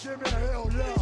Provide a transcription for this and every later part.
Give me a hell yeah.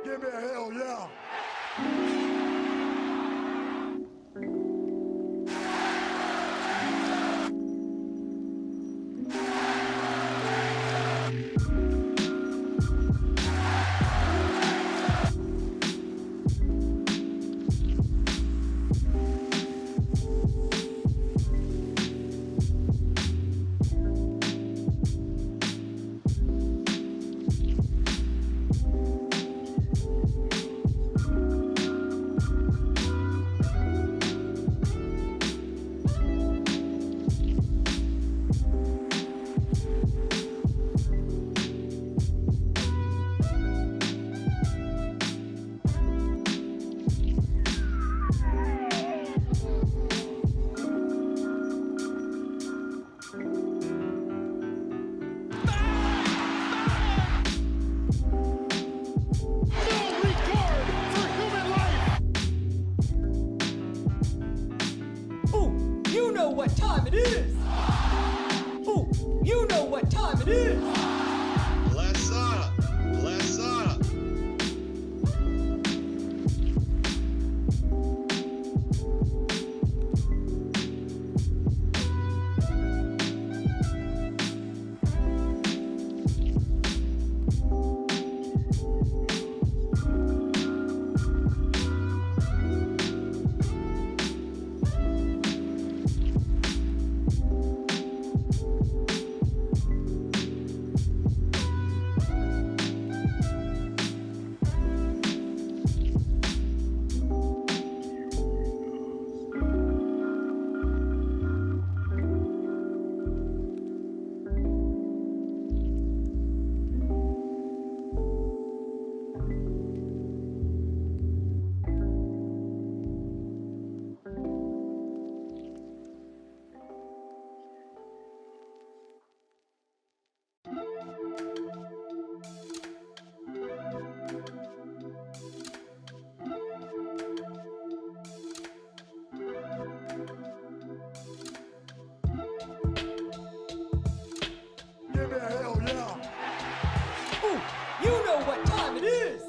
Give me a hell yeah. What time it is? Ooh, you know what time it is? Bless up, bless up. Give me a hell yeah. Ooh, you know what time it is?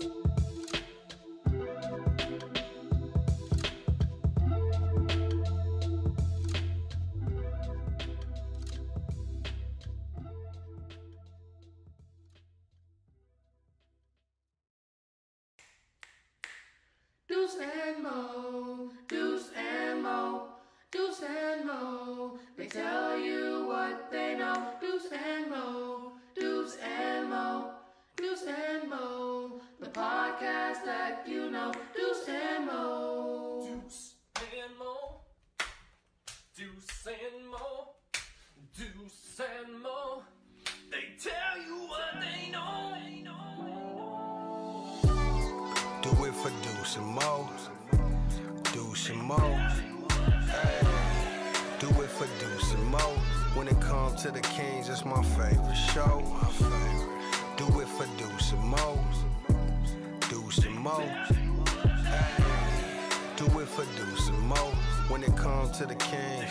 Deuce and Mo, Deuce and Mo, Deuce and Mo. They tell you what they know. Deuce and Mo, Deuce and Mo, Deuce and Mo. The podcast that you know. Deuce and Mo. Deuce and Mo, Deuce and Mo, Deuce and Mo. They tell you what they know. Do it for Deuce and Mo, Deuce and Mo. Hey, do it for Deuce and Mo. When it comes to the Kings, it's my favorite show. Do it for Deuce and Mo, Deuce and Mo. Hey, do do it for Deuce and Mo. When it comes to the Kings,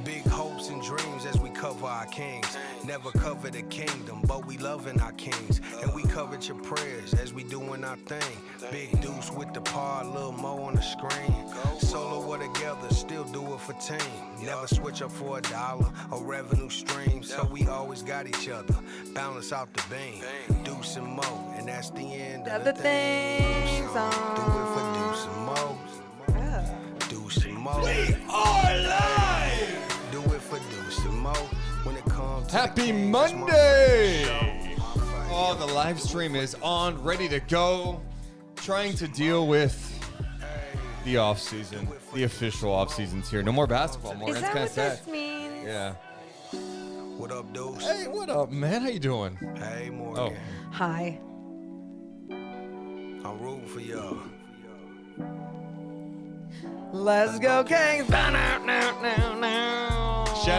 big hopes and dreams as we cover our kings. Never cover the kingdom, but we loving our kings. And we covered your prayers as we doing our thing. Big Deuce with the par, Lil Mo on the screen. Solo or together, still do it for team. Never switch up for $1 or revenue stream. So we always got each other, balance out the beam. Deuce and Mo, and that's the end of the thing song. Do it for Deuce and Mo. Deuce and Mo. We are live! Do it for Deuce and Mo. When it comes to Happy the Kings, Monday! that's my favorite. Oh, the live stream is on, ready to go. Trying to deal with the off season, the official off season's here. No more basketball. More. Is It's that kind of what sad. this means? Yeah. What up, Deuce? Hey, what up, man? How you doing? Hey, Morgan. Hi. I'm rooting for y'all. Let's go, Kings. Shout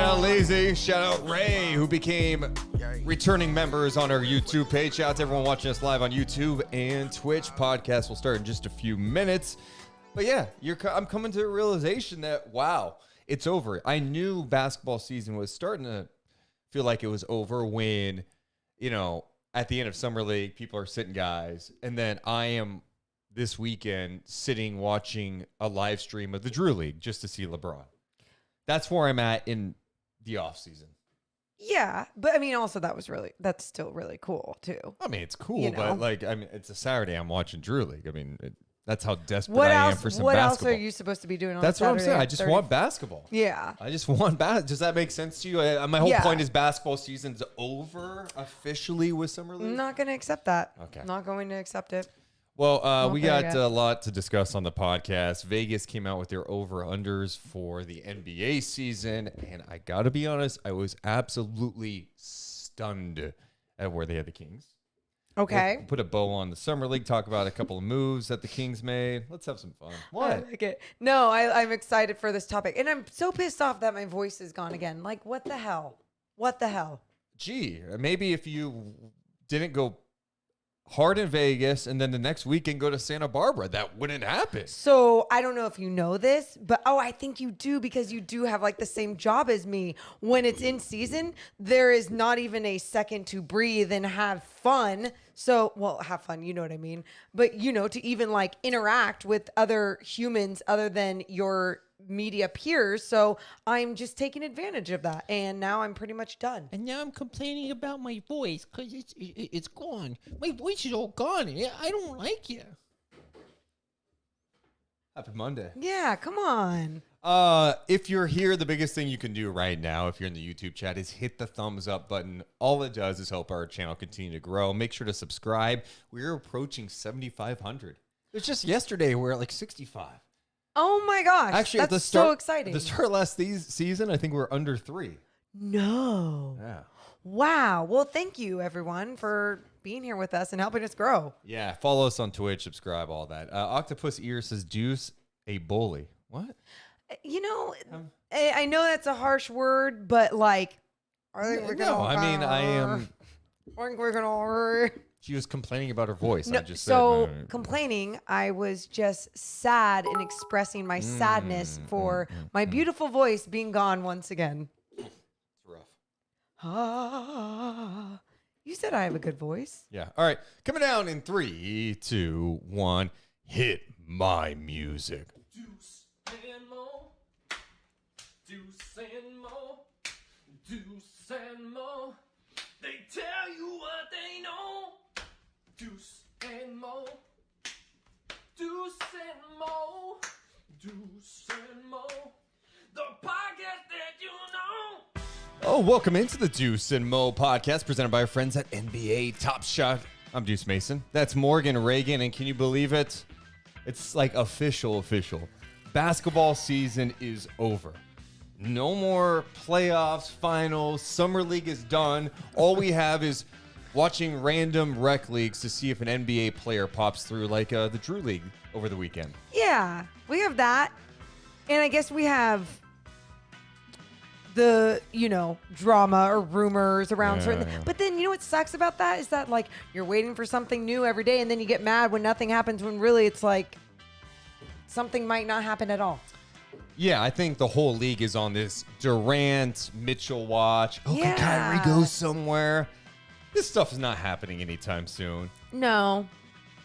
out Lazy. Shout out Ray, who became returning members on our YouTube page. Shout out to everyone watching us live on YouTube and Twitch. Podcast will start in just a few minutes. But yeah, I'm coming to the realization that, wow, it's over. I knew basketball season was starting to feel like it was over when, at the end of Summer League, people are sitting guys. And then I am this weekend sitting watching a live stream of the Drew League just to see LeBron. That's where I'm at in the off season. Yeah, but I mean, also that's still really cool too. I mean, it's cool, but it's a Saturday. I'm watching Drew League. I mean, that's how desperate What I else? am for some What basketball. else are you supposed to be doing on That's what I'm Saturday saying. I at just 30? want basketball. Yeah. I just want basketball. Does that make sense to you? My whole Yeah. point is basketball season's over officially with Summer League. I'm not going to accept that. Okay. Not going to accept it. Well, we there got yet. a lot to discuss on the podcast. Vegas came out with their over-unders for the NBA season, and I got to be honest, I was absolutely stunned at where they had the Kings. Okay. We'll put a bow on the Summer League, talk about a couple of moves that the Kings made. Let's have some fun. I What? like it. No, I'm excited for this topic. And I'm so pissed off that my voice is gone again. Like, what the hell? What the hell? Gee, maybe if you didn't go hard in Vegas and then the next weekend go to Santa Barbara, that wouldn't happen. So I don't know if you know this, but I think you do because you do have like the same job as me. When it's in season, there is not even a second to breathe and have fun. So, well, have fun, you know what I mean? But, to even like interact with other humans other than your media peers. So I'm just taking advantage of that. And now I'm pretty much done. And now I'm complaining about my voice because it's gone. My voice is all gone. I don't like it. Happy Monday. Yeah, come on. If you're here, the biggest thing you can do right now, if you're in the YouTube chat, is hit the thumbs up button. All it does is help our channel continue to grow. Make sure to subscribe. We're approaching 7,500. It was just yesterday. We're at like 65. Oh my gosh. Actually, that's at the start, so exciting. The start of last season, I think we were under 3. No. Yeah. Wow. Well, thank you, everyone, for being here with us and helping us grow. Yeah. Follow us on Twitch, subscribe, all that. Octopus Ear says, Deuce a bully. What? I know that's a harsh word, but like, I think we're gonna. No, I mean, I am. I think we're gonna. She was complaining about her voice. No, I just so said. complaining, I was just sad and expressing my sadness for my beautiful voice being gone once again. It's rough. Ah, you said I have a good voice. Yeah. All right. Coming down in 3, 2, 1. Hit my music. Deuce and Mo. Deuce and Mo. Deuce and Mo. They tell you what they know. Deuce and Mo. Deuce and Mo. Deuce and Mo. The podcast that you know. Oh, welcome into the Deuce and Mo podcast presented by our friends at NBA Top Shot. I'm Deuce Mason. That's Morgan Reagan. And can you believe it? It's like official. Basketball season is over. No more playoffs, finals. Summer League is done. All we have is watching random rec leagues to see if an NBA player pops through, like the Drew League over the weekend. Yeah, we have that. And I guess we have the, drama or rumors around certain. Yeah. But then, what sucks about that is that, like, you're waiting for something new every day and then you get mad when nothing happens when really it's like something might not happen at all. Yeah, I think the whole league is on this Durant, Mitchell watch. Oh, Yeah. can Kyrie go somewhere? This stuff is not happening anytime soon. No.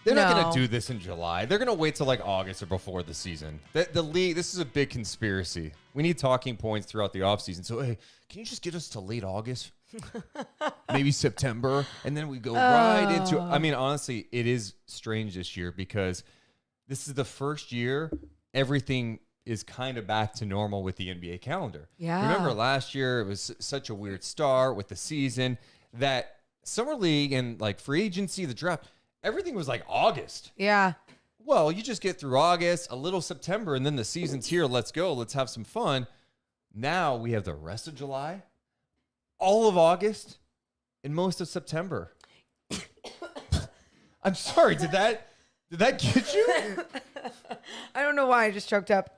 They're not going No. to do this in July. They're going to wait till like August or before the season. The league, this is a big conspiracy. We need talking points throughout the offseason. So, hey, can you just get us to late August? Maybe September. And then we go right into, I mean, honestly, it is strange this year because this is the first year everything is kind of back to normal with the NBA calendar. Yeah. Remember last year, it was such a weird start with the season that Summer League and like free agency, the draft, everything was like August. Yeah. Well, you just get through August, a little September, and then the season's here. Let's go. Let's have some fun. Now we have the rest of July, all of August, and most of September. I'm sorry. Did that get you? I don't know why I just choked up.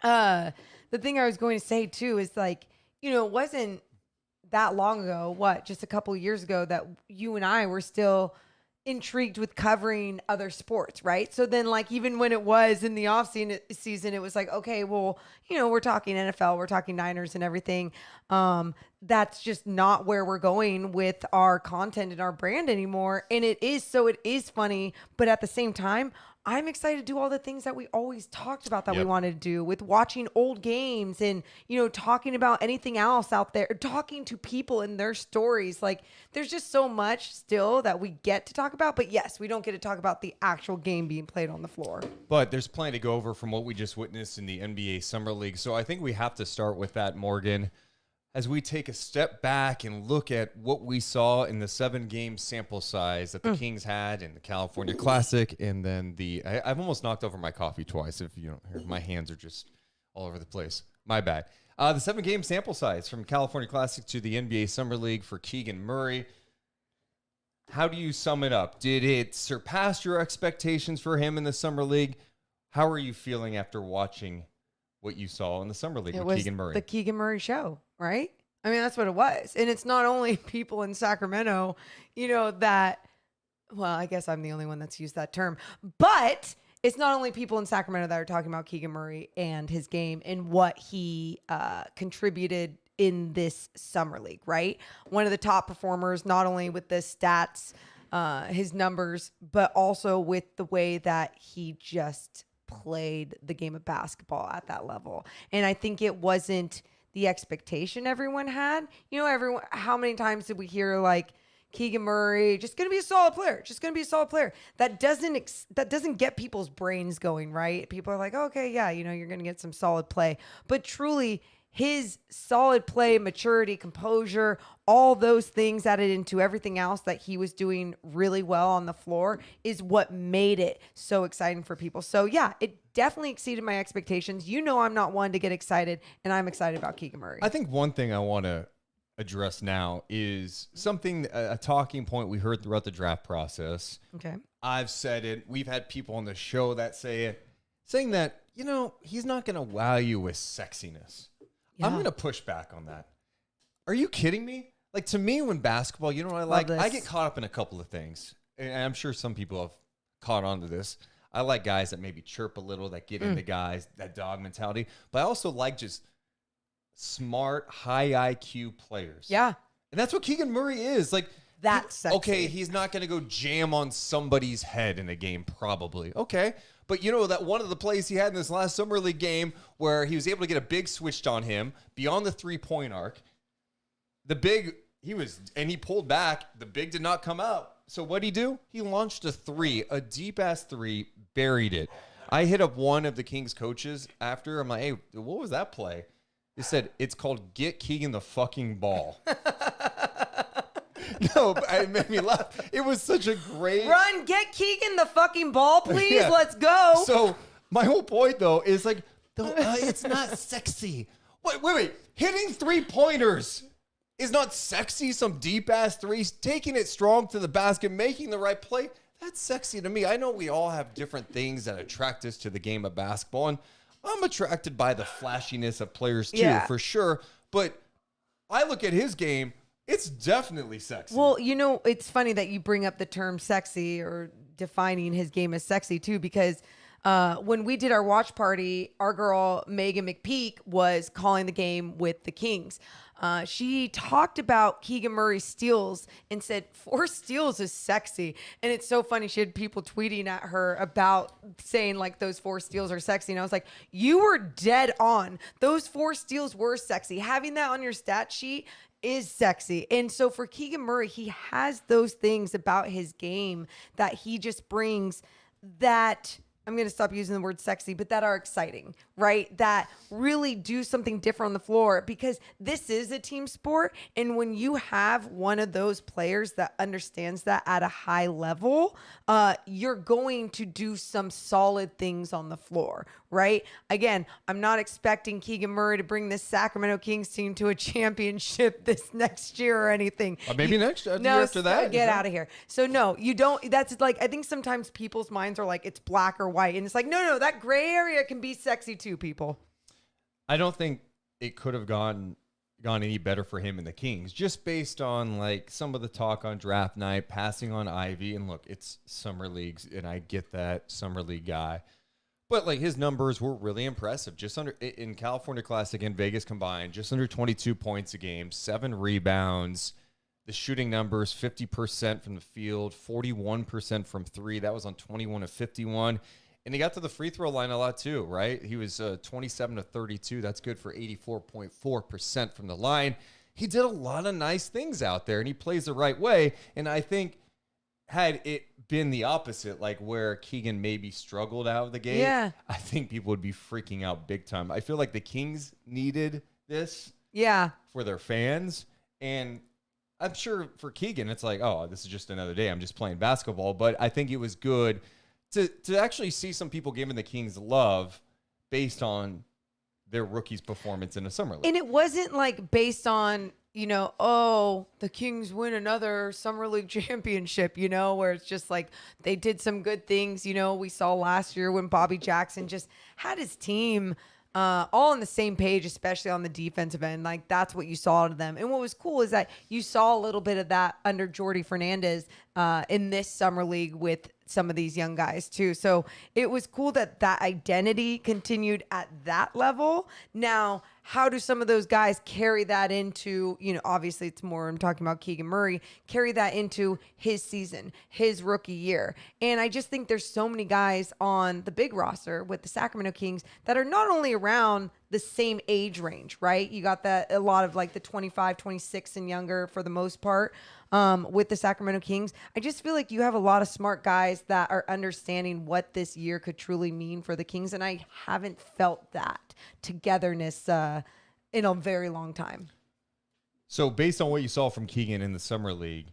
The thing I was going to say too is like, it wasn't that long ago, just a couple years ago that you and I were still intrigued with covering other sports, right? So then like even when it was in the off season, it was like, okay, well, we're talking NFL, we're talking Niners and everything. That's just not where we're going with our content and our brand anymore. And it is funny, but at the same time, I'm excited to do all the things that we always talked about that we wanted to do with watching old games and, talking about anything else out there, talking to people and their stories. Like there's just so much still that we get to talk about. But yes, we don't get to talk about the actual game being played on the floor. But there's plenty to go over from what we just witnessed in the NBA Summer League. So I think we have to start with that, Morgan. As we take a step back and look at what we saw in the 7-game sample size that the Kings had in the California Classic, and then I've almost knocked over my coffee twice. If you don't hear, my hands are just all over the place. My bad. The 7-game sample size from California Classic to the NBA Summer League for Keegan Murray. How do you sum it up? Did it surpass your expectations for him in the Summer League? How are you feeling after watching what you saw in the Summer League with Keegan Murray? The Keegan Murray show, right? I mean, that's what it was. And it's not only people in Sacramento, that, well, I guess I'm the only one that's used that term, but it's not only people in Sacramento that are talking about Keegan Murray and his game and what he contributed in this Summer League, right? One of the top performers, not only with the stats, his numbers, but also with the way that he just played the game of basketball at that level. And I think it wasn't the expectation everyone had. How many times did we hear like Keegan Murray just going to be a solid player, that doesn't get people's brains going, right? People are like, okay, yeah, you're going to get some solid play, but truly his solid play, maturity, composure, all those things added into everything else that he was doing really well on the floor is what made it so exciting for people. So yeah, it definitely exceeded my expectations. I'm not one to get excited, and I'm excited about Keegan Murray. I think one thing I want to address now is something, a talking point we heard throughout the draft process. Okay. I've said it. We've had people on the show that say it, saying that, he's not going to wow you with sexiness. Yeah. I'm going to push back on that. Are you kidding me? Like, to me, when basketball, you know what I like? I get caught up in a couple of things. And I'm sure some people have caught on to this. I like guys that maybe chirp a little, that get into guys, that dog mentality. But I also like just smart, high IQ players. Yeah. And that's what Keegan Murray is. Like, that's sexy. Okay, he's not going to go jam on somebody's head in a game, probably. Okay. But that one of the plays he had in this last Summer League game where he was able to get a big switched on him beyond the 3-point arc. He pulled back. The big did not come out. So what'd he do? He launched a deep-ass three, buried it. I hit up one of the Kings coaches after. I'm like, hey, what was that play? He said, it's called Get Keegan the Fucking Ball. No, it made me laugh. It was such a great... Run, get Keegan the fucking ball, please. Yeah. Let's go. So my whole point, though, is like, it's not sexy. Wait. Hitting 3-pointers is not sexy. Some deep-ass threes. Taking it strong to the basket, making the right play. That's sexy to me. I know we all have different things that attract us to the game of basketball, and I'm attracted by the flashiness of players too, for sure. But I look at his game, it's definitely sexy. Well, it's funny that you bring up the term sexy or defining his game as sexy too, because when we did our watch party, our girl Megan McPeak was calling the game with the Kings. She talked about Keegan Murray's steals and said 4 steals is sexy. And it's so funny. She had people tweeting at her about saying like those 4 steals are sexy. And I was like, you were dead on. Those 4 steals were sexy. Having that on your stat sheet is sexy. And so for Keegan Murray, he has those things about his game that he just brings that, I'm going to stop using the word sexy, but that are exciting, right? That really do something different on the floor, because this is a team sport. And when you have one of those players that understands that at a high level, you're going to do some solid things on the floor, right? Again, I'm not expecting Keegan Murray to bring this Sacramento Kings team to a championship this next year or anything. Maybe next year after that. Get out of here. So no, you don't. That's like, I think sometimes people's minds are like, it's black or white. And it's like, no, that gray area can be sexy too, people. I don't think it could have gone any better for him and the Kings, just based on like some of the talk on draft night, passing on Ivy. And look, it's summer leagues, and I get that, summer league guy. But like his numbers were really impressive. Just under in California Classic and Vegas combined, just under 22 points a game, 7 rebounds. The shooting numbers, 50% from the field, 41% from 3. That was on 21 of 51. And he got to the free throw line a lot too, right? He was 27 to 32. That's good for 84.4% from the line. He did a lot of nice things out there, and he plays the right way. And I think had it been the opposite, like where Keegan maybe struggled out of the gate, I think people would be freaking out big time. I feel like the Kings needed this for their fans. And I'm sure for Keegan, it's like, oh, this is just another day. I'm just playing basketball. But I think it was good to actually see some people giving the Kings love based on their rookie's performance in the summer league. And it wasn't like based on, oh, the Kings win another summer league championship, where it's just like they did some good things. We saw last year when Bobby Jackson just had his team all on the same page, especially on the defensive end. Like that's what you saw out of them. And what was cool is that you saw a little bit of that under Jordy Fernandez in this summer league with some of these young guys too. So it was cool that identity continued at that level. Now, how do some of those guys carry that into, obviously it's more, I'm talking about Keegan Murray, carry that into his season, his rookie year. And I just think there's so many guys on the big roster with the Sacramento Kings that are not only around the same age range, right? You got that a lot of like the 25, 26 and younger for the most part with the Sacramento Kings. I just feel like you have a lot of smart guys that are understanding what this year could truly mean for the Kings. And I haven't felt that togetherness in a very long time. So based on what you saw from Keegan in the summer league,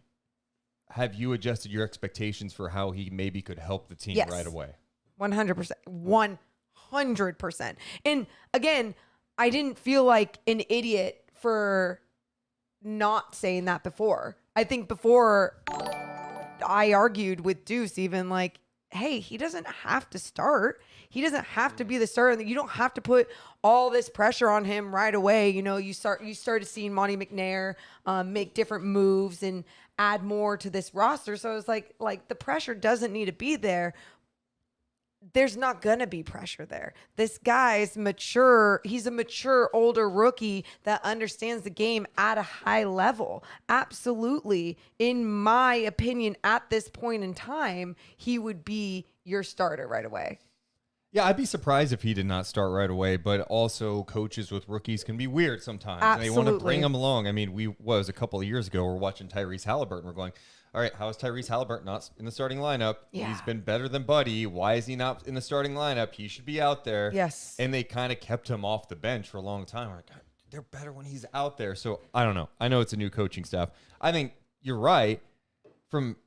have you adjusted your expectations for how he maybe could help the team right away? 100%. 100%. And again, I didn't feel like an idiot for not saying that before. I think before I argued with Deuce even like, hey, he doesn't have to start. He doesn't have to be the starter. You don't have to put all this pressure on him right away. You started seeing Monty McNair make different moves and add more to this roster. So it's like the pressure doesn't need to be there. There's not going to be pressure there. This guy's mature. He's a mature, older rookie that understands the game at a high level. Absolutely. In my opinion, at this point in time, he would be your starter right away. Yeah, I'd be surprised if he did not start right away, but also coaches with rookies can be weird sometimes. Absolutely. And they want to bring them along. I mean, was a couple of years ago, we're watching Tyrese Halliburton. We're going, all right, how is Tyrese Halliburton not in the starting lineup? Yeah. He's been better than Buddy. Why is he not in the starting lineup? He should be out there. Yes. And they kind of kept him off the bench for a long time. We're like, God, they're better when he's out there. So I don't know. I know it's a new coaching staff. I think you're right. From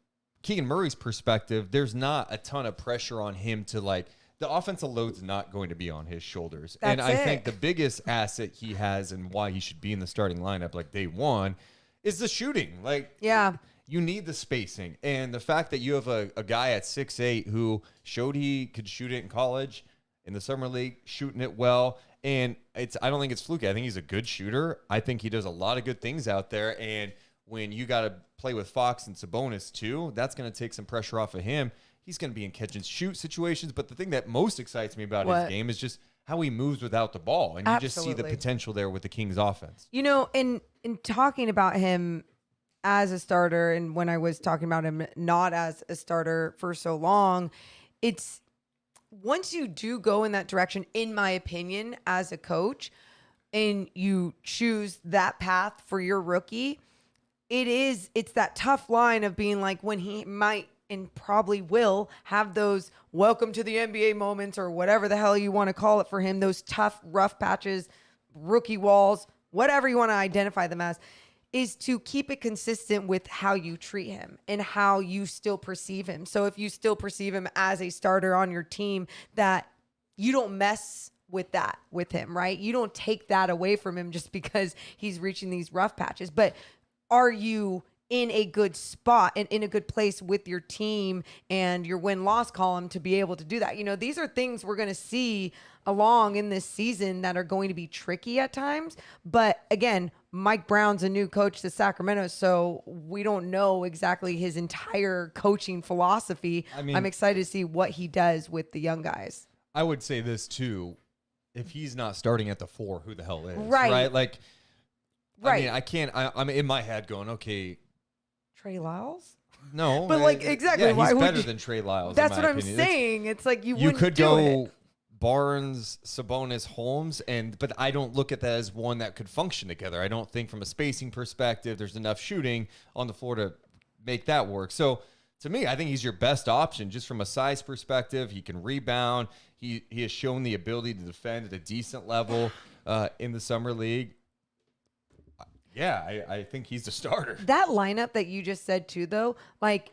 Keegan Murray's perspective, there's not a ton of pressure on him to like, the offensive load's not going to be on his shoulders. And I think the biggest asset he has and why he should be in the starting lineup like day one is the shooting. Like, you need the spacing. And the fact that you have a guy at 6'8" who showed he could shoot it in college, in the summer league, shooting it well. And I don't think it's fluky. I think he's a good shooter. I think he does a lot of good things out there. And when you got to play with Fox and Sabonis too, that's going to take some pressure off of him. he's going to be in catch and shoot situations. But the thing that most excites me about What? his game is just how he moves without the ball. And you just see the Absolutely. potential there with the Kings offense. You know, in talking about him as a starter, and when I was talking about him not as a starter for so long, it's once you do go in that direction, in my opinion, as a coach, and you choose that path for your rookie, it's that tough line of being like, when he might and probably will have those welcome to the NBA moments, or whatever the hell you want to call it for him, those tough, rough patches, rookie walls, whatever you want to identify them as, is to keep it consistent with how you treat him and how you still perceive him. So if you still perceive him as a starter on your team, that you don't mess with that with him, right? You don't take that away from him just because he's reaching these rough patches. But are you in a good spot and in a good place with your team and your win-loss column to be able to do that? You know, these are things we're going to see along in this season that are going to be tricky at times. But again, Mike Brown's a new coach to Sacramento, so we don't know exactly his entire coaching philosophy. I mean, I'm excited to see what he does with the young guys. I would say this too. If he's not starting at the 4, who the hell is? Right. Like, Right. I mean, I can't, I'm in my head going, okay, Trey Lyles? no. But, like, exactly, Yeah, why he's would better you- than Trey Lyles. That's in what my I'm opinion. saying. It's like you You wouldn't could do go it. Barnes, Sabonis, Holmes, but I don't look at that as one that could function together. I don't think from a spacing perspective there's enough shooting on the floor to make that work. So to me, I think he's your best option just from a size perspective. He can rebound. He has shown the ability to defend at a decent level in the summer league. Yeah, I think he's the starter. That lineup that you just said too, though, like,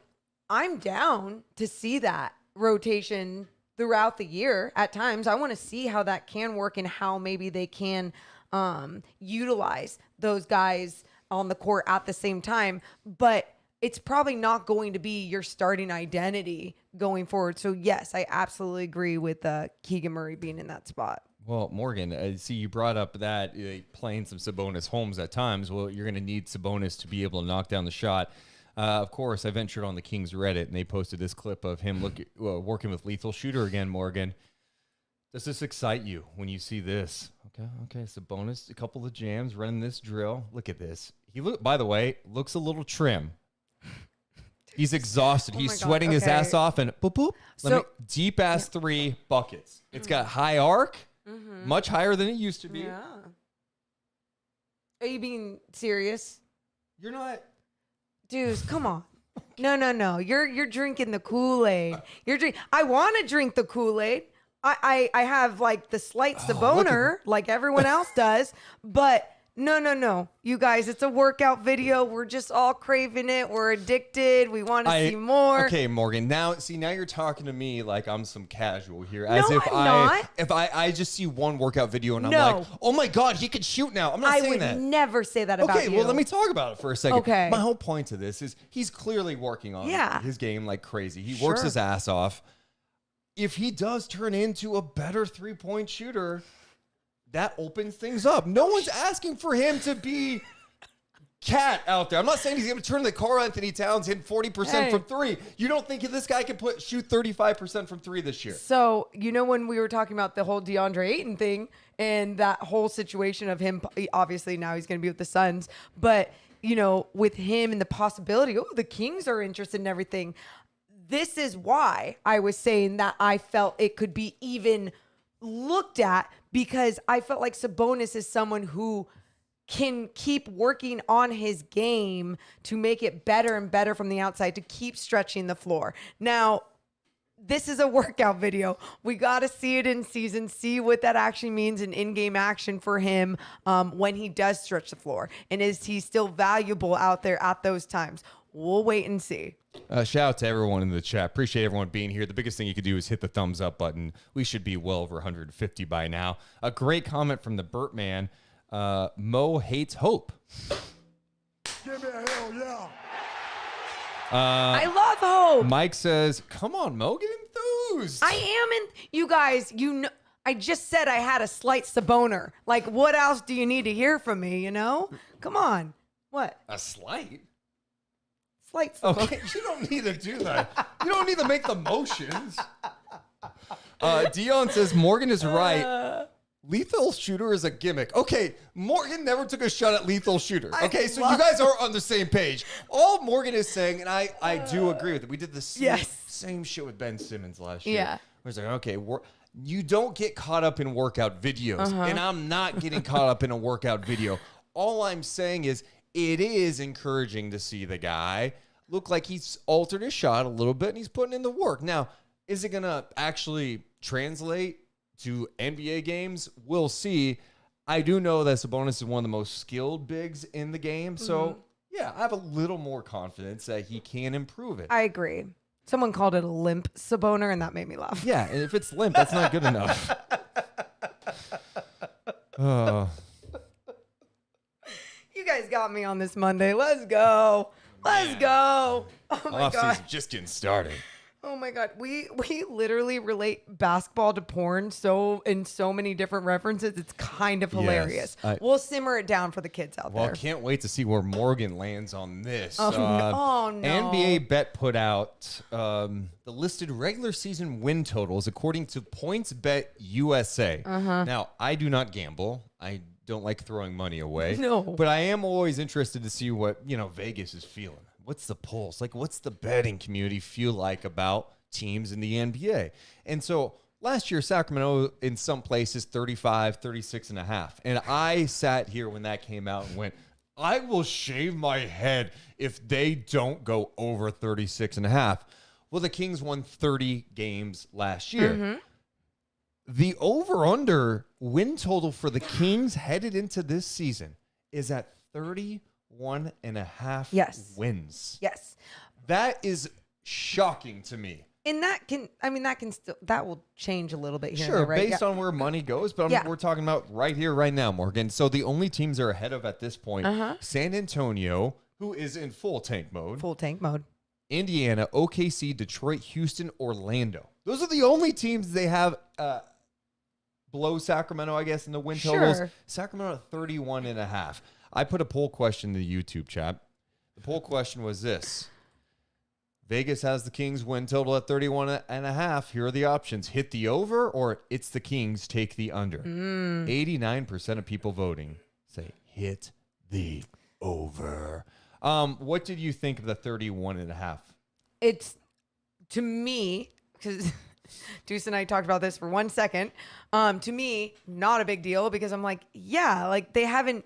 I'm down to see that rotation throughout the year at times. I want to see how that can work and how maybe they can utilize those guys on the court at the same time. But it's probably not going to be your starting identity going forward. So, yes, I absolutely agree with Keegan Murray being in that spot. Well, Morgan, see, you brought up that playing some Sabonis Holmes at times. Well, you're going to need Sabonis to be able to knock down the shot. Of course, I ventured on the Kings Reddit, and they posted this clip of him working with Lethal Shooter again, Morgan. Does this excite you when you see this? Okay, Sabonis, a couple of jams, running this drill. Look at this. By the way, looks a little trim. He's exhausted. Oh He's my God, sweating his okay. ass off, and boop, boop. So- Deep ass 3 buckets. It's got high arc, much higher than it used to be. Yeah. Are you being serious? You're not. Dudes, come on. No. You're drinking the Kool-Aid. I want to drink the Kool-Aid. I have like the slight Saboner like everyone else does, but no. You guys, it's a workout video. We're just all craving it. We're addicted. We want to see more. Okay, Morgan. Now you're talking to me like I'm some casual here, as No, if I'm not. if I just see one workout video and I'm No. like, oh my God, he can shoot now. I'm not I saying would that. never say that about Okay, you. well, let me talk about it for a second. Okay. My whole point to this is he's clearly working on his game like crazy. He works Sure. his ass off. If he does turn into a better 3-point shooter, that opens things up. No one's asking for him to be cat out there. I'm not saying he's going to turn the Karl Anthony Towns, hit 40% from 3. You don't think this guy can shoot 35% from 3 this year? So, you know, when we were talking about the whole DeAndre Ayton thing and that whole situation of him, obviously now he's going to be with the Suns, but, you know, with him and the possibility, the Kings are interested in everything. This is why I was saying that I felt it could be even looked at, because I felt like Sabonis is someone who can keep working on his game to make it better and better from the outside, to keep stretching the floor. Now, this is a workout video. We got to see it in season, see what that actually means in in-game action for him when he does stretch the floor. And is he still valuable out there at those times? We'll wait and see. Shout out to everyone in the chat. Appreciate everyone being here. The biggest thing you could do is hit the thumbs up button. We should be well over 150 by now. A great comment from the Burt Man. Mo hates hope. Give me a hell yeah. I love hope. Mike says, come on, Mo, get enthused. I am in. You guys, you know, I just said I had a slight Saboner. Like, what else do you need to hear from me, you know? Come on. What? A slight? Slight Saboner. Okay, you don't need to do that. You don't need to make the motions. Dion says Morgan is right. Lethal Shooter is a gimmick. Okay, Morgan never took a shot at Lethal Shooter. Okay, so you guys are on the same page. All Morgan is saying, and I do agree with it. We did the same shit with Ben Simmons last year. Yeah. We're like, okay, you don't get caught up in workout videos, and I'm not getting caught up in a workout video. All I'm saying is it is encouraging to see the guy look like he's altered his shot a little bit, and he's putting in the work. Now, is it going to actually translate to NBA games? We'll see. I do know that Sabonis is one of the most skilled bigs in the game. So, yeah, I have a little more confidence that he can improve it. I agree. Someone called it a limp Saboner, and that made me laugh. Yeah, and if it's limp, that's not good enough. You guys got me on this Monday. Let's go. Let's go. Oh, my God. Offseason's just getting started. Oh my God, we literally relate basketball to porn in so many different references. It's kind of hilarious. We'll simmer it down for the kids out there. Well, can't wait to see where Morgan lands on this. Oh, no. NBA Bet put out the listed regular season win totals according to Points Bet USA. Now, I do not gamble. I don't like throwing money away. No. But I am always interested to see what, Vegas is feeling. What's the pulse? Like, what's the betting community feel like about teams in the NBA? And so last year, Sacramento in some places 35, 36 and a half. And I sat here when that came out and went, I will shave my head if they don't go over 36 and a half. Well, the Kings won 30 games last year. The over-under win total for the Kings headed into this season is at 31.5 wins. Yes. That is shocking to me. And that will change a little bit here. Sure, and there, right? based on where money goes, but we're talking about right here, right now, Morgan. So the only teams they're ahead of at this point, San Antonio, who is in full tank mode. Full tank mode. Indiana, OKC, Detroit, Houston, Orlando. Those are the only teams they have below Sacramento, I guess, in the win totals. Sacramento at 31.5. I put a poll question in the YouTube chat. The poll question was this. Vegas has the Kings win total at 31.5. Here are the options. Hit the over or it's the Kings take the under. 89% of people voting say hit the over. What did you think of the 31.5? It's, to me, because Deuce and I talked about this for 1 second. To me, not a big deal because I'm like, yeah, like they haven't.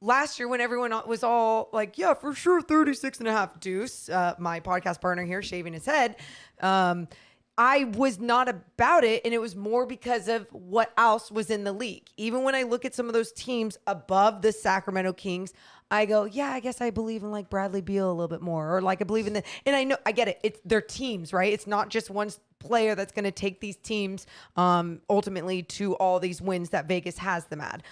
Last year when everyone was all like, yeah, for sure, 36.5. Deuce, my podcast partner here, shaving his head. I was not about it, and it was more because of what else was in the league. Even when I look at some of those teams above the Sacramento Kings, I go, yeah, I guess I believe in like Bradley Beal a little bit more, or like I believe in the. And I know, I get it. It's their teams, right? It's not just one player that's going to take these teams ultimately to all these wins that Vegas has them at.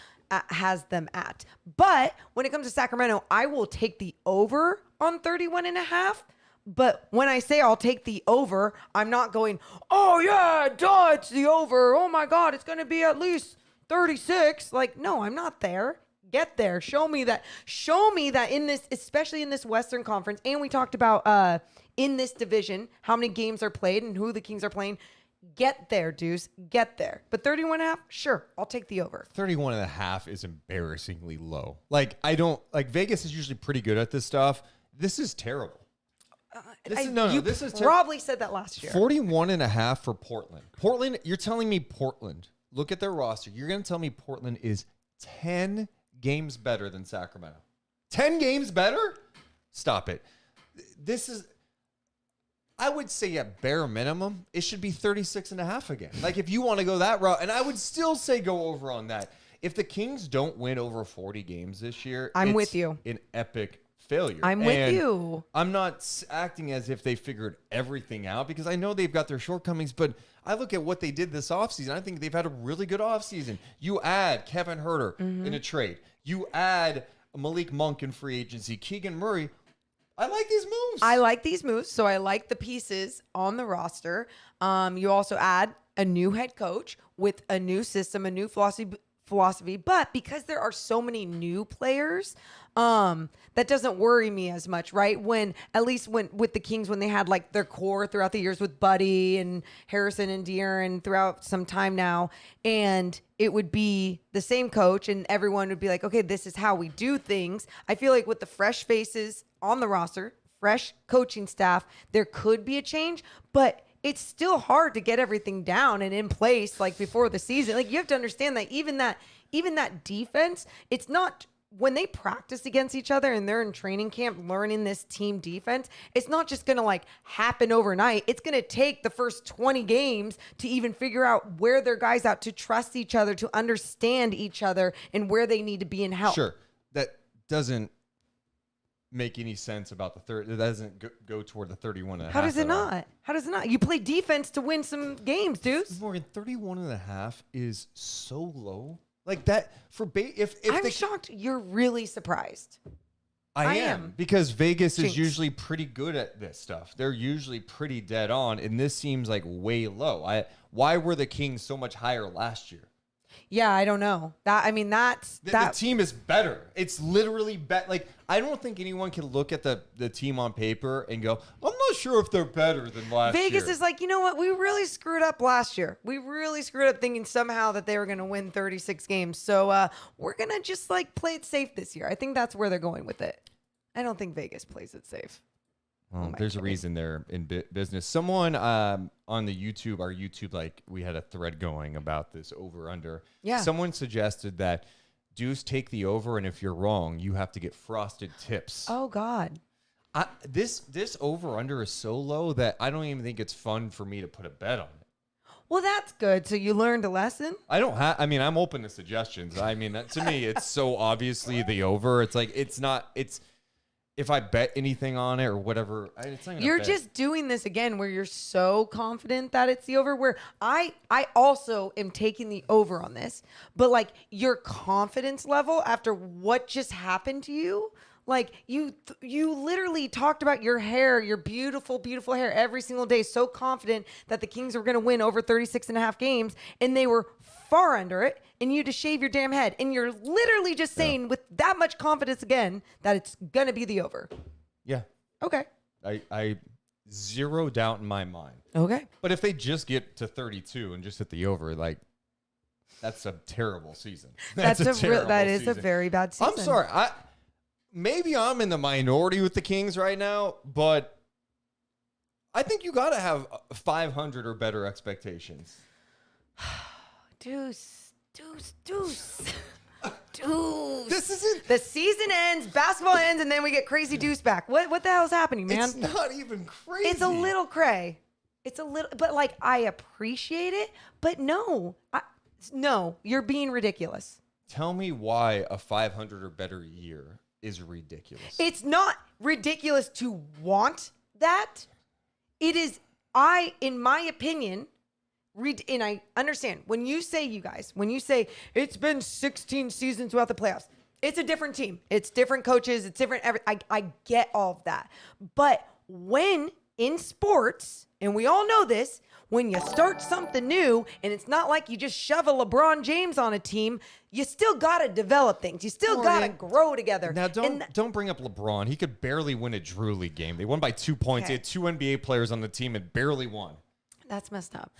But when it comes to Sacramento, I will take the over on 31.5. But when I say I'll take the over, I'm not going, oh yeah, duh, it's the over. Oh my God, it's going to be at least 36. Like, no, I'm not there. Get there. Show me that in this, especially in this Western Conference. And we talked about in this division, how many games are played and who the Kings are playing. Get there, Deuce. Get there. But 31.5, sure, I'll take the over. 31.5 is embarrassingly low. Like, Vegas is usually pretty good at this stuff. This is terrible. This is terrible. Probably said that last year. 41.5 for Portland. Portland, you're telling me Portland. Look at their roster. You're going to tell me Portland is 10 games better than Sacramento. 10 games better? Stop it. This is... I would say at bare minimum, it should be 36.5 again. Like if you want to go that route, and I would still say go over on that. If the Kings don't win over 40 games this year, I'm with you. An epic failure. I'm with you. I'm not acting as if they figured everything out because I know they've got their shortcomings, but I look at what they did this offseason. I think they've had a really good offseason. You add Kevin Herter in a trade. You add Malik Monk in free agency, Keegan Murray. I like these moves. So I like the pieces on the roster. You also add a new head coach with a new system, a new philosophy. But because there are so many new players, that doesn't worry me as much, right? When at least with the Kings, when they had like their core throughout the years with Buddy and Harrison and De'Aaron throughout some time now, and it would be the same coach and everyone would be like, okay, this is how we do things. I feel like with the fresh faces on the roster, fresh coaching staff, there could be a change, but it's still hard to get everything down and in place like before the season. Like you have to understand that even that defense, it's not when they practice against each other and they're in training camp learning this team defense, it's not just going to like happen overnight. It's going to take the first 20 games to even figure out where their guys out, to trust each other, to understand each other and where they need to be in help. Sure. That doesn't make any sense about the third. It doesn't go toward the 31 and a half. How does it not? How does it not? You play defense to win some games, dudes. Morgan, 31 and a half is so low. Like that for if I'm shocked you're really surprised. I am because Vegas Jinx. is usually pretty good at this stuff. They're usually pretty dead on, and this seems like way low. Why were the Kings so much higher last year? Yeah, I don't know. The team is better. It's literally better. Like I don't think anyone can look at the team on paper and go, I'm not sure if they're better than last year. Vegas is like, you know what? We really screwed up last year. We really screwed up thinking somehow that they were going to win 36 games. So we're going to just like play it safe this year. I think that's where they're going with it. I don't think Vegas plays it safe. Well, there's a reason they're in business. Someone on the our YouTube, like we had a thread going about this over under. Yeah. Someone suggested that Deuce take the over, and if you're wrong, you have to get frosted tips. Oh God. This over under is so low that I don't even think it's fun for me to put a bet on it. Well, that's good. So you learned a lesson? I'm open to suggestions. I mean, to me, it's so obviously the over. It's like, if I bet anything on it or whatever, it's not gonna You're bet. just doing this again where you're so confident that it's the over, where I also am taking the over on this, but like your confidence level after what just happened to you, like you literally talked about your hair, your beautiful, beautiful hair every single day, so confident that the Kings were going to win over 36 and a half games, and they were far under it, and you had to shave your damn head. And you're literally just saying with that much confidence again that it's going to be the over. Yeah. Okay. I zero doubt in my mind. Okay. But if they just get to 32 and just hit the over, like, that's a terrible season. That is season. a very bad season. I'm sorry. Maybe I'm in the minority with the Kings right now, but I think you got to have 500 or better expectations. Deuce. This isn't. The season ends, basketball ends, and then we get crazy Deuce back. What the hell is happening, man? It's not even crazy. It's a little cray. It's a little, but like I appreciate it, but no, you're being ridiculous. Tell me why a 500 or better year is ridiculous. It's not ridiculous to want that. It is, in my opinion, and I understand when you say it's been 16 seasons without the playoffs, it's a different team. It's different coaches. It's different. I get all of that. But when in sports, and we all know this, when you start something new and it's not like you just shove a LeBron James on a team, you still got to develop things. You still got to grow together. Now, don't bring up LeBron. He could barely win a Drew League game. They won by 2 points. Okay. They had 2 NBA players on the team and barely won. That's messed up.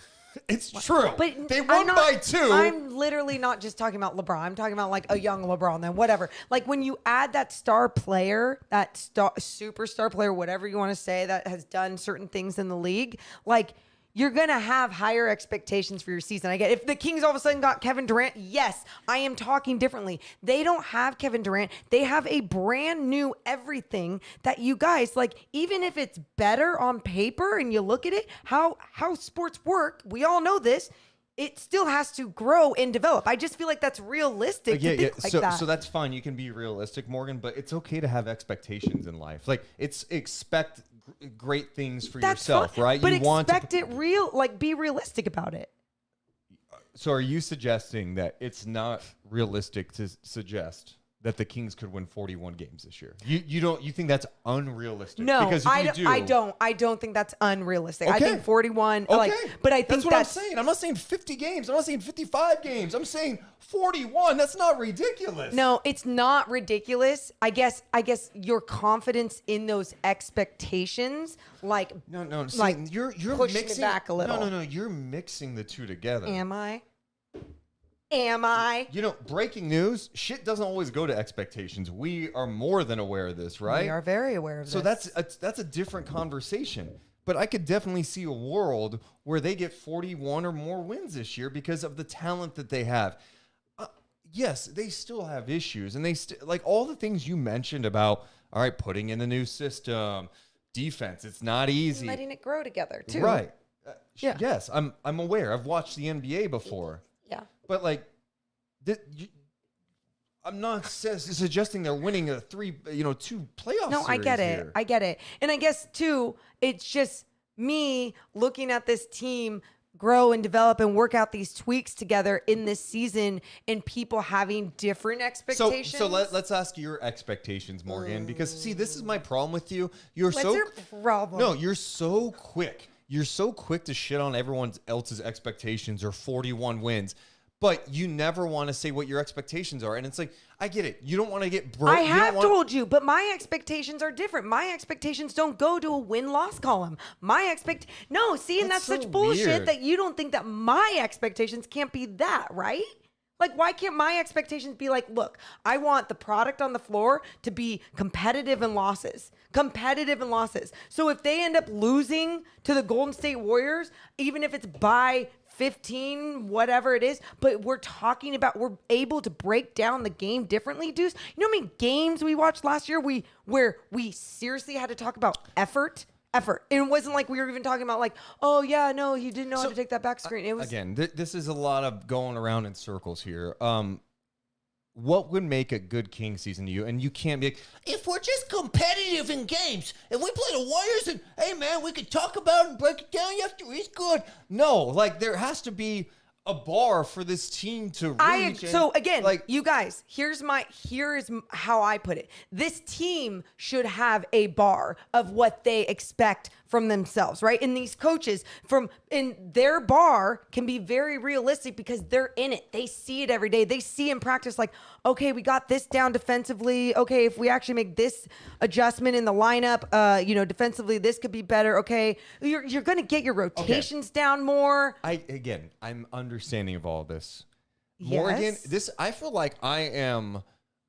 It's true. But they won by 2. I'm literally not just talking about LeBron. I'm talking about like a young LeBron, then whatever. Like when you add that star player, that superstar player, whatever you want to say, that has done certain things in the league, like you're going to have higher expectations for your season. I get if the Kings all of a sudden got Kevin Durant, yes, I am talking differently. They don't have Kevin Durant. They have a brand new everything that you guys, like, even if it's better on paper and you look at it, how sports work, we all know this, it still has to grow and develop. I just feel like that's realistic to think like that. So that's fine. You can be realistic, Morgan, but it's okay to have expectations in life. Like, expect great things for yourself, fine, right? But you expect it real, like be realistic about it. So are you suggesting that it's not realistic to suggest that the Kings could win 41 games this year? You think that's unrealistic? No, because if you do, I don't think that's unrealistic. I Okay. think 41. Okay. Like, but I think that's what I'm saying. I'm not saying 50 games. I'm not saying 55 games. I'm saying 41. That's not ridiculous. No, it's not ridiculous. I guess your confidence in those expectations, like No. See, like you're pushing mixing it back a little. No. You're mixing the two together. Am I? Am I? You know, breaking news, shit doesn't always go to expectations. We are more than aware of this, right? We are very aware of So this. that's a different conversation. But I could definitely see a world where they get 41 or more wins this year because of the talent that they have. Yes, they still have issues, and they like all the things you mentioned about, all right, putting in a new system, defense. It's not easy. letting it grow together too. Right. Yeah. Yes, I'm aware. I've watched the NBA before. Yeah. But like, I'm not suggesting they're winning two playoff No, I series get it. here. I get it. And I guess too, it's just me looking at this team grow and develop and work out these tweaks together in this season and people having different expectations. So let's ask your expectations, Morgan, because see, this is my problem with you. What's your problem? No, you're so quick. You're so quick to shit on everyone else's expectations or 41 wins. But you never want to say what your expectations are. And it's like, I get it. You don't want to get broke. I have told you, but my expectations are different. My expectations don't go to a win-loss column. No, see, and that's That's such so bullshit weird. that you don't think that my expectations can't be that, right? Like, why can't my expectations be like, look, I want the product on the floor to be competitive in losses. Competitive in losses. So if they end up losing to the Golden State Warriors, even if it's by 15, whatever it is, but we're able to break down the game differently, dudes. You know how many games we watched last year where we seriously had to talk about effort? And it wasn't like we were even talking about like, oh yeah, no, he didn't know how to take that back screen. It was Again, this is a lot of going around in circles here. What would make a good King season to you? And you can't be like, If we're just competitive in games, if we play the Warriors and, hey, man, we could talk about it and break it down after it's good. no, like there has to be a bar for this team to reach. So again, like you guys, here is how I put it. This team should have a bar of what they expect from themselves, right? And these coaches in their bar can be very realistic because they're in it. They see it every day. They see in practice like, okay, we got this down defensively. Okay, if we actually make this adjustment in the lineup, defensively, this could be better. Okay, you're going to get your rotations down more. I'm understanding of all this. Yes. Morgan, I feel like I am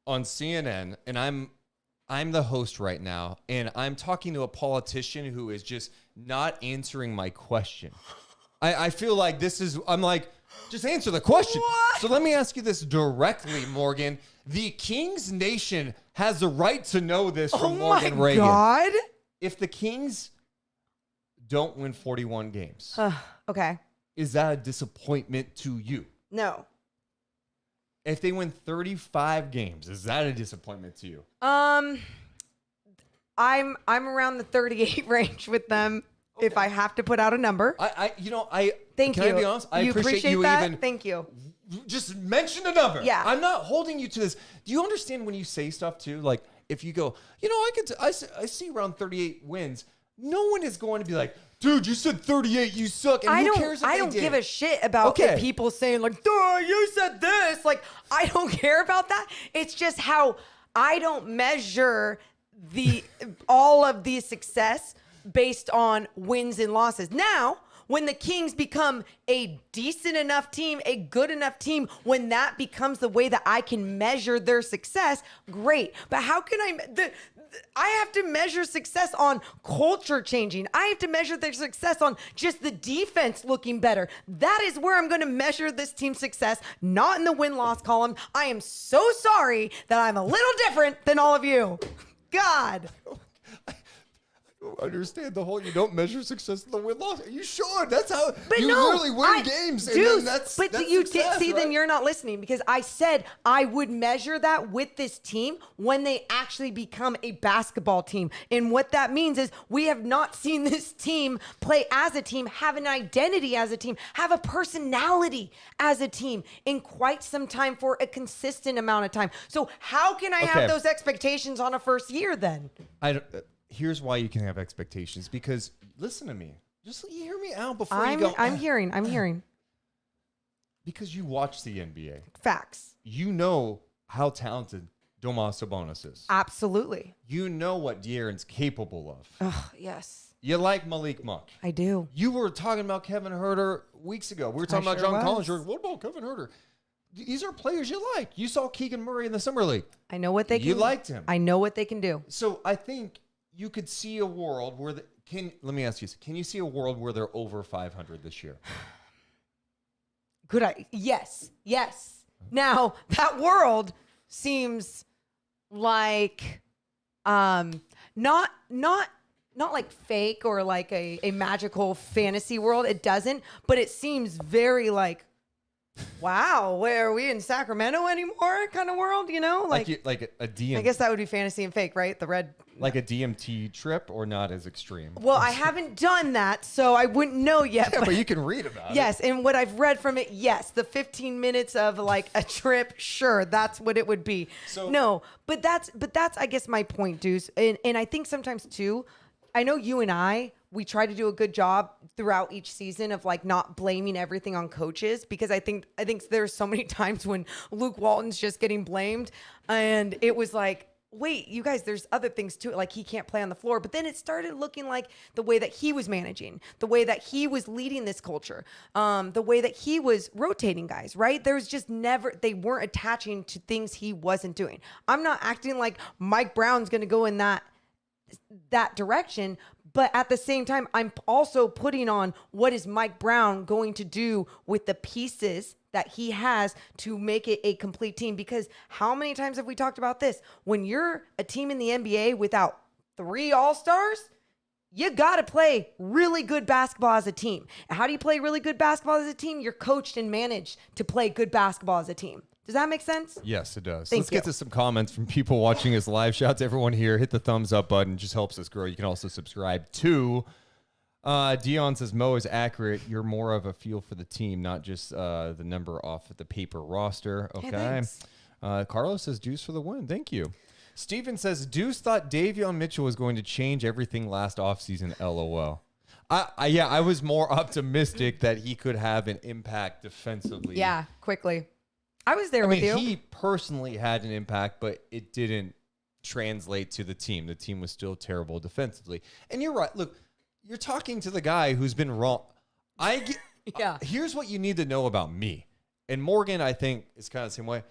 on CNN and I'm the host right now, and I'm talking to a politician who is just not answering my question. I feel like I'm like, just answer the question. What? So let me ask you this directly, Morgan. The Kings Nation has the right to know this from Morgan Reagan. God. If the Kings don't win 41 games, Okay. is that a disappointment to you? No. If they win 35 games, is that a disappointment to you? I'm around the 38 range with them. Okay. If I have to put out a number, Thank you. Can I be honest? I appreciate you that? even. Thank you. Just mention a number. Yeah. I'm not holding you to this. Do you understand when you say stuff too? Like if you go, I see around 38 wins. No one is going to be like, dude, you said 38, you suck. And who cares if I they don't did? give a shit about people saying like, duh, you said this. Like, I don't care about that. It's just how I don't measure all of the success based on wins and losses. Now, when the Kings become a decent enough team, a good enough team, when that becomes the way that I can measure their success, great. But how can I have to measure success on culture changing. I have to measure their success on just the defense looking better. That is where I'm going to measure this team's success, not in the win-loss column. I am so sorry that I'm a little different than all of you. God. understand the whole. You don't measure success in the win loss. You should. That's how you no, literally win games. And then that's you success, see, right? then you're not listening because I said I would measure that with this team when they actually become a basketball team. And what that means is we have not seen this team play as a team, have an identity as a team, have a personality as a team in quite some time for a consistent amount of time. So how can I have those expectations on a first year then? Here's why you can have expectations, because listen to me. Just hear me out before you go. I'm hearing. Because you watch the NBA. Facts. You know how talented Domas Sabonis is. Absolutely. You know what De'Aaron's capable of. Oh, yes. You like Malik Monk. I do. You were talking about Kevin Herter weeks ago. We were talking about John Collins. What about Kevin Herter? These are players you like. You saw Keegan Murray in the Summer League. I know what they can do. You liked him. I know what they can do. So I think you could see a world where let me ask you, can you see a world where they're over 500 this year? Yes. Now, that world seems like not like fake or like a magical fantasy world. It doesn't, but it seems very like, wow, where are we in Sacramento anymore kind of world, you know? Like a DMT. I guess that would be fantasy and fake, right? The red. Like a DMT trip, or not as extreme? Well, I haven't done that, so I wouldn't know yet. Yeah, but you can read about it. Yes, and what I've read from it, yes, the 15 minutes of like a trip, sure, that's what it would be. So, no, but that's I guess my point, Deuce. And I think sometimes too, I know you and we try to do a good job throughout each season of like not blaming everything on coaches, because I think there's so many times when Luke Walton's just getting blamed and it was like, wait, you guys, there's other things too. Like he can't play on the floor. But then it started looking like the way that he was managing, the way that he was leading this culture, the way that he was rotating guys, right? There was just they weren't attaching to things he wasn't doing. I'm not acting like Mike Brown's going to go in that direction. But at the same time, I'm also putting on what is Mike Brown going to do with the pieces that he has to make it a complete team. Because how many times have we talked about this? When you're a team in the NBA without 3 All-Stars, you got to play really good basketball as a team. And how do you play really good basketball as a team? You're coached and managed to play good basketball as a team. Does that make sense? Yes, it does. Thank Let's you. get to some comments from people watching us live. Shout out to everyone here. Hit the thumbs up button. It just helps us grow. You can also subscribe to. Dion says, Mo is accurate. You're more of a feel for the team, not just the number off of the paper roster. Okay. Carlos says, Deuce for the win. Thank you. Steven says, Deuce thought Davion Mitchell was going to change everything last offseason. LOL. I was more optimistic that he could have an impact defensively. Yeah, quickly. I was there with you. He personally had an impact, but it didn't translate to the team. The team was still terrible defensively. And you're right. Look, you're talking to the guy who's been wrong. Here's what you need to know about me. And Morgan, I think, is kind of the same way.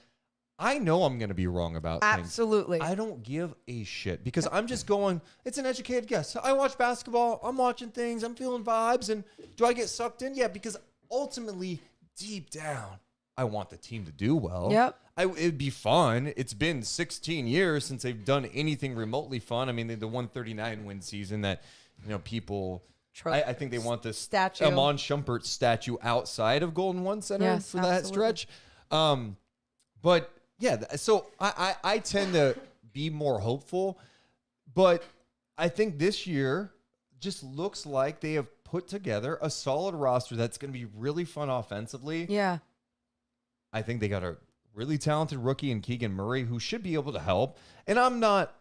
I know I'm going to be wrong about things. Absolutely. I don't give a shit because I'm just going, it's an educated guess. I watch basketball. I'm watching things. I'm feeling vibes. And do I get sucked in? Yeah, because ultimately, deep down, I want the team to do well. Yep. It'd be fun. It's been 16 years since they've done anything remotely fun. I mean, the 139 win season that, people, I think they want this statue, Amon Shumpert statue outside of Golden One Center for that stretch. But yeah, so I tend to be more hopeful, but I think this year just looks like they have put together a solid roster that's going to be really fun offensively. Yeah. I think they got a really talented rookie in Keegan Murray who should be able to help. And I'm not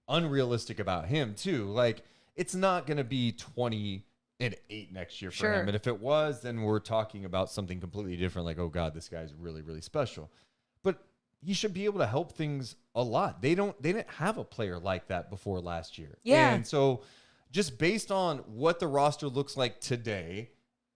unrealistic about him, too. Like, it's not going to be 20-8 next year for him. And if it was, then we're talking about something completely different. Like, oh, God, this guy's really, really special. But he should be able to help things a lot. They didn't have a player like that before last year. Yeah. And so just based on what the roster looks like today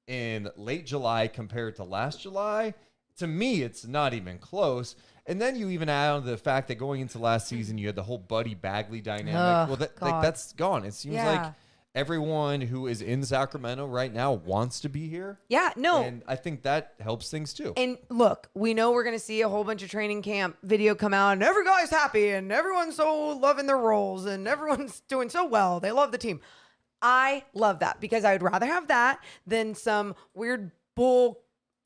in late July compared to last July, to me, it's not even close. And then you even add on the fact that going into last season, you had the whole Buddy Bagley dynamic. Well, that's gone. It seems like everyone who is in Sacramento right now wants to be here. Yeah, no. And I think that helps things too. And look, we know we're going to see a whole bunch of training camp video come out and every guy's happy and everyone's so loving their roles and everyone's doing so well. They love the team. I love that because I would rather have that than some weird bull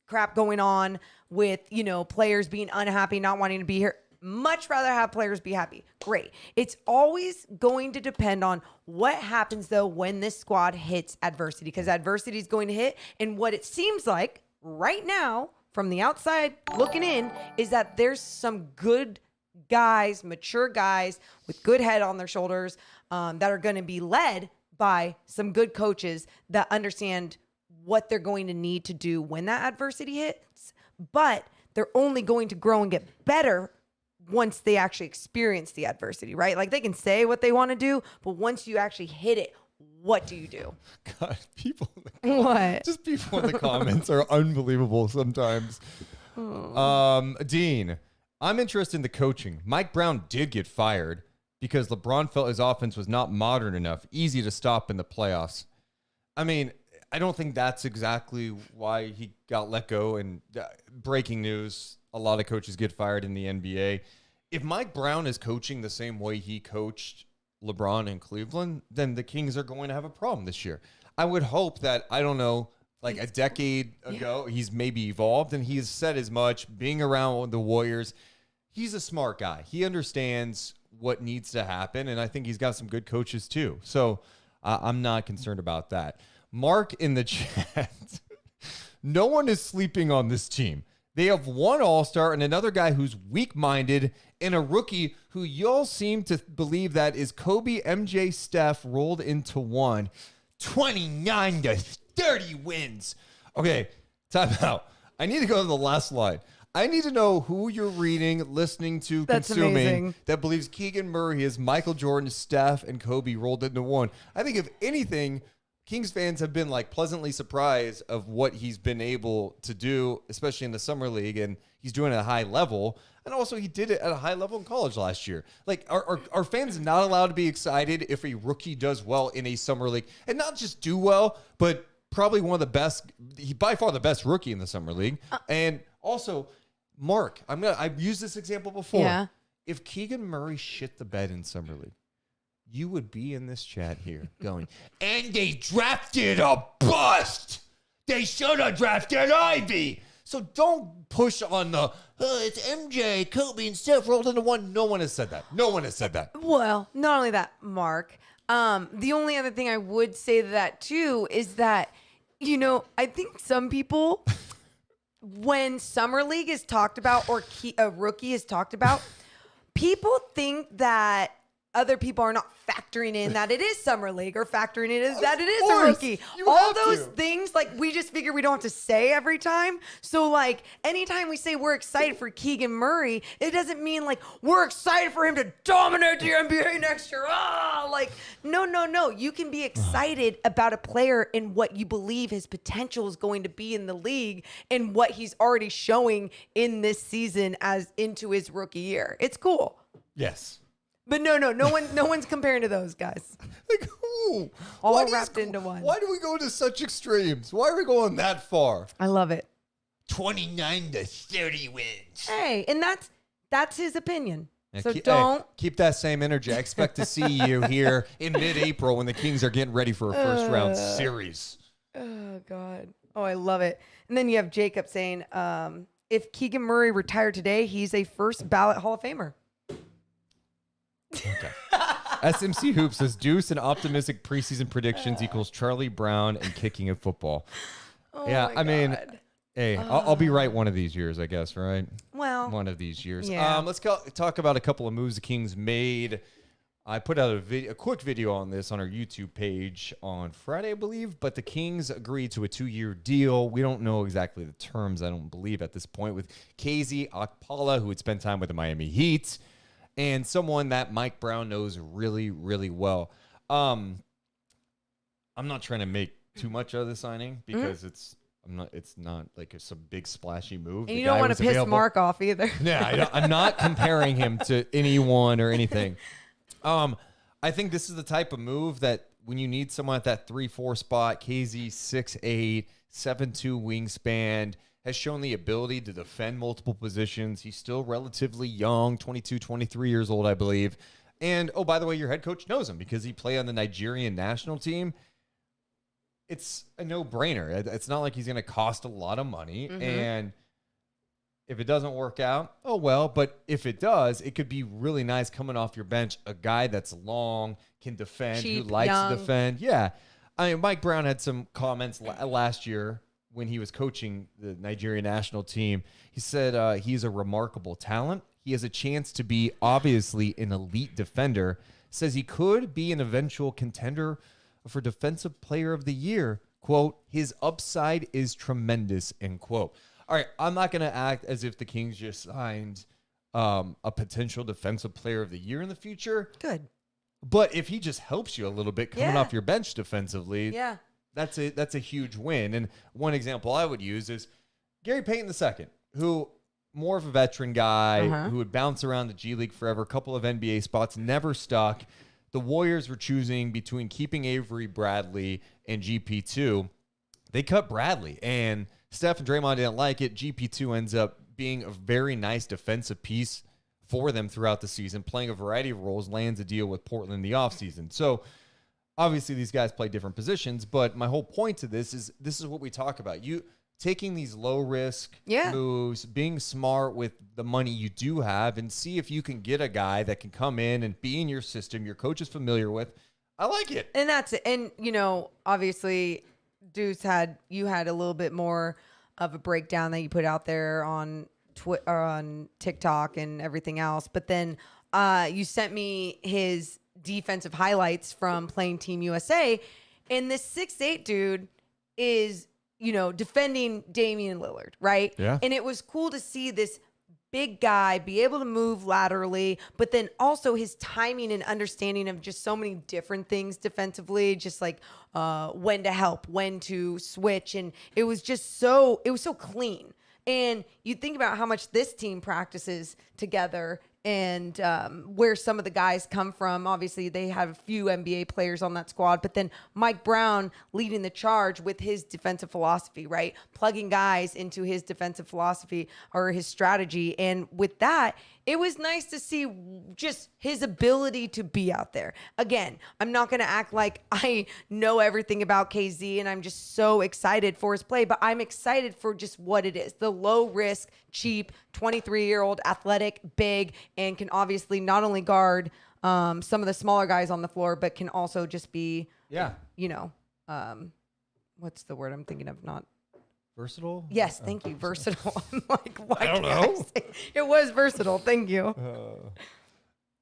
crap going on with, you know, players being unhappy, not wanting to be here. Much rather have players be happy. Great. It's always going to depend on what happens, though, when this squad hits adversity, because adversity is going to hit. And what it seems like right now, from the outside looking in, is that there's some good guys, mature guys with good head on their shoulders that are going to be led by some good coaches that understand what they're going to need to do when that adversity hits. But they're only going to grow and get better once they actually experience the adversity, right? Like they can say what they want to do, but once you actually hit it, what do you do? God, people. What? Just people in the comments are unbelievable sometimes. Dean, I'm interested in the coaching. Mike Brown did get fired because LeBron felt his offense was not modern enough, easy to stop in the playoffs. I mean, I don't think that's exactly why he got let go. And breaking news, a lot of coaches get fired in the NBA. If Mike Brown is coaching the same way he coached LeBron in Cleveland, then the Kings are going to have a problem this year. I would hope that, I don't know, like a decade ago, he's maybe evolved and he's said as much being around the Warriors. He's a smart guy. He understands what needs to happen. And I think he's got some good coaches too. So I'm not concerned about that. Mark in the chat. No one is sleeping on this team. They have one all-star and another guy who's weak-minded and a rookie who y'all seem to believe that is Kobe, MJ, Steph rolled into one. 29-30 wins. Okay, time out. I need to go to the last slide. I need to know who you're reading, listening to, That's consuming amazing. that believes Keegan Murray is Michael Jordan, Steph, and Kobe rolled into one. I think if anything, Kings fans have been like pleasantly surprised of what he's been able to do, especially in the summer league, and he's doing it at a high level. And also he did it at a high level in college last year. Like are fans not allowed to be excited if a rookie does well in a summer league and not just do well, but probably one of the best, by far the best rookie in the summer league. And also, Mark, I've used this example before. Yeah. If Keegan Murray shit the bed in summer league, you would be in this chat here going, and they drafted a bust. They should have drafted Ivy. So don't push on the, it's MJ, Kobe, and Steph rolled into one. No one has said that. No one has said that. Well, not only that, Mark, the only other thing I would say to that too is that, you know, I think some people, when Summer League is talked about or a rookie is talked about, people think that other people are not factoring in that it is Summer League or factoring in that it is a rookie. All those things, like, we just figure we don't have to say every time. So, like, anytime we say we're excited for Keegan Murray, it doesn't mean, like, we're excited for him to dominate the NBA next year. Like, no. You can be excited about a player and what you believe his potential is going to be in the league and what he's already showing in this season as into his rookie year. It's cool. Yes. But no one's comparing to those guys. Like who? All wrapped into one. Why do we go to such extremes? Why are we going that far? I love it. 29-30 wins. Hey, and that's his opinion. Yeah, So don't keep that same energy. I expect to see you here in mid-April when the Kings are getting ready for a first-round series. Oh God. Oh, I love it. And then you have Jacob saying, if Keegan Murray retired today, he's a first ballot Hall of Famer. Okay. SMC Hoops says Deuce and optimistic preseason predictions equals Charlie Brown and kicking of football. Oh Yeah, my I mean, God. hey, I'll be right one of these years, I guess, right? Well, One of these years. yeah. Let's talk about a couple of moves the Kings made. I put out a quick video on this on our YouTube page on Friday, I believe, but the Kings agreed to a 2-year deal. We don't know exactly the terms, I don't believe, at this point, with KZ Okpala, who had spent time with the Miami Heat, and someone that Mike Brown knows really, really well. I'm not trying to make too much of the signing because it's not like some big splashy move. and you don't want to piss Mark off either. Yeah, I'm not comparing him to anyone or anything. I think this is the type of move that when you need someone at that 3-4 spot, KZ 6'8", 7'2" wingspan, has shown the ability to defend multiple positions. He's still relatively young, 22, 23 years old, I believe. And, oh, by the way, your head coach knows him because he played on the Nigerian national team. It's a no-brainer. It's not like he's going to cost a lot of money. And if it doesn't work out, oh, well. But if it does, it could be really nice coming off your bench, a guy that's long, can defend, Cheap, who likes young. to defend. Yeah. I mean, Mike Brown had some comments last year when he was coaching the Nigerian national team. He said he's a remarkable talent. He has a chance to be obviously an elite defender. Says he could be an eventual contender for Defensive Player of the Year. Quote, his upside is tremendous, end quote. All right, I'm not going to act as if the Kings just signed a potential Defensive Player of the Year in the future. Good. But if he just helps you a little bit coming off your bench defensively, that's a huge win. And one example I would use is Gary Payton II, who more of a veteran guy who would bounce around the G League forever, a couple of NBA spots, never stuck. The Warriors were choosing between keeping Avery Bradley and GP2. They cut Bradley, and Steph and Draymond didn't like it. GP2 ends up being a very nice defensive piece for them throughout the season, playing a variety of roles, lands a deal with Portland in the offseason. So obviously these guys play different positions, but my whole point to this is what we talk about. You taking these low-risk moves, being smart with the money you do have, and see if you can get a guy that can come in and be in your system, your coach is familiar with. I like it. And that's it. And, obviously, Deuce you had a little bit more of a breakdown that you put out there on on TikTok and everything else. But then you sent me his defensive highlights from playing Team USA. And this 6'8" dude is defending Damian Lillard, right? Yeah. And it was cool to see this big guy be able to move laterally, but then also his timing and understanding of just so many different things defensively, just like when to help, when to switch. And it was so clean. And you think about how much this team practices together and where some of the guys come from. Obviously, they have a few NBA players on that squad, but then Mike Brown leading the charge with his defensive philosophy, right? Plugging guys into his defensive philosophy or his strategy. And with that, it was nice to see just his ability to be out there. Again, I'm not going to act like I know everything about KZ and I'm just so excited for his play, but I'm excited for just what it is. The low risk, cheap, 23-year-old, athletic, big, and can obviously not only guard some of the smaller guys on the floor, but can also just be, what's the word I'm thinking of? Not versatile? Yes, thank you. Versatile. I'm like, why I don't can't know. say it was versatile. Thank you.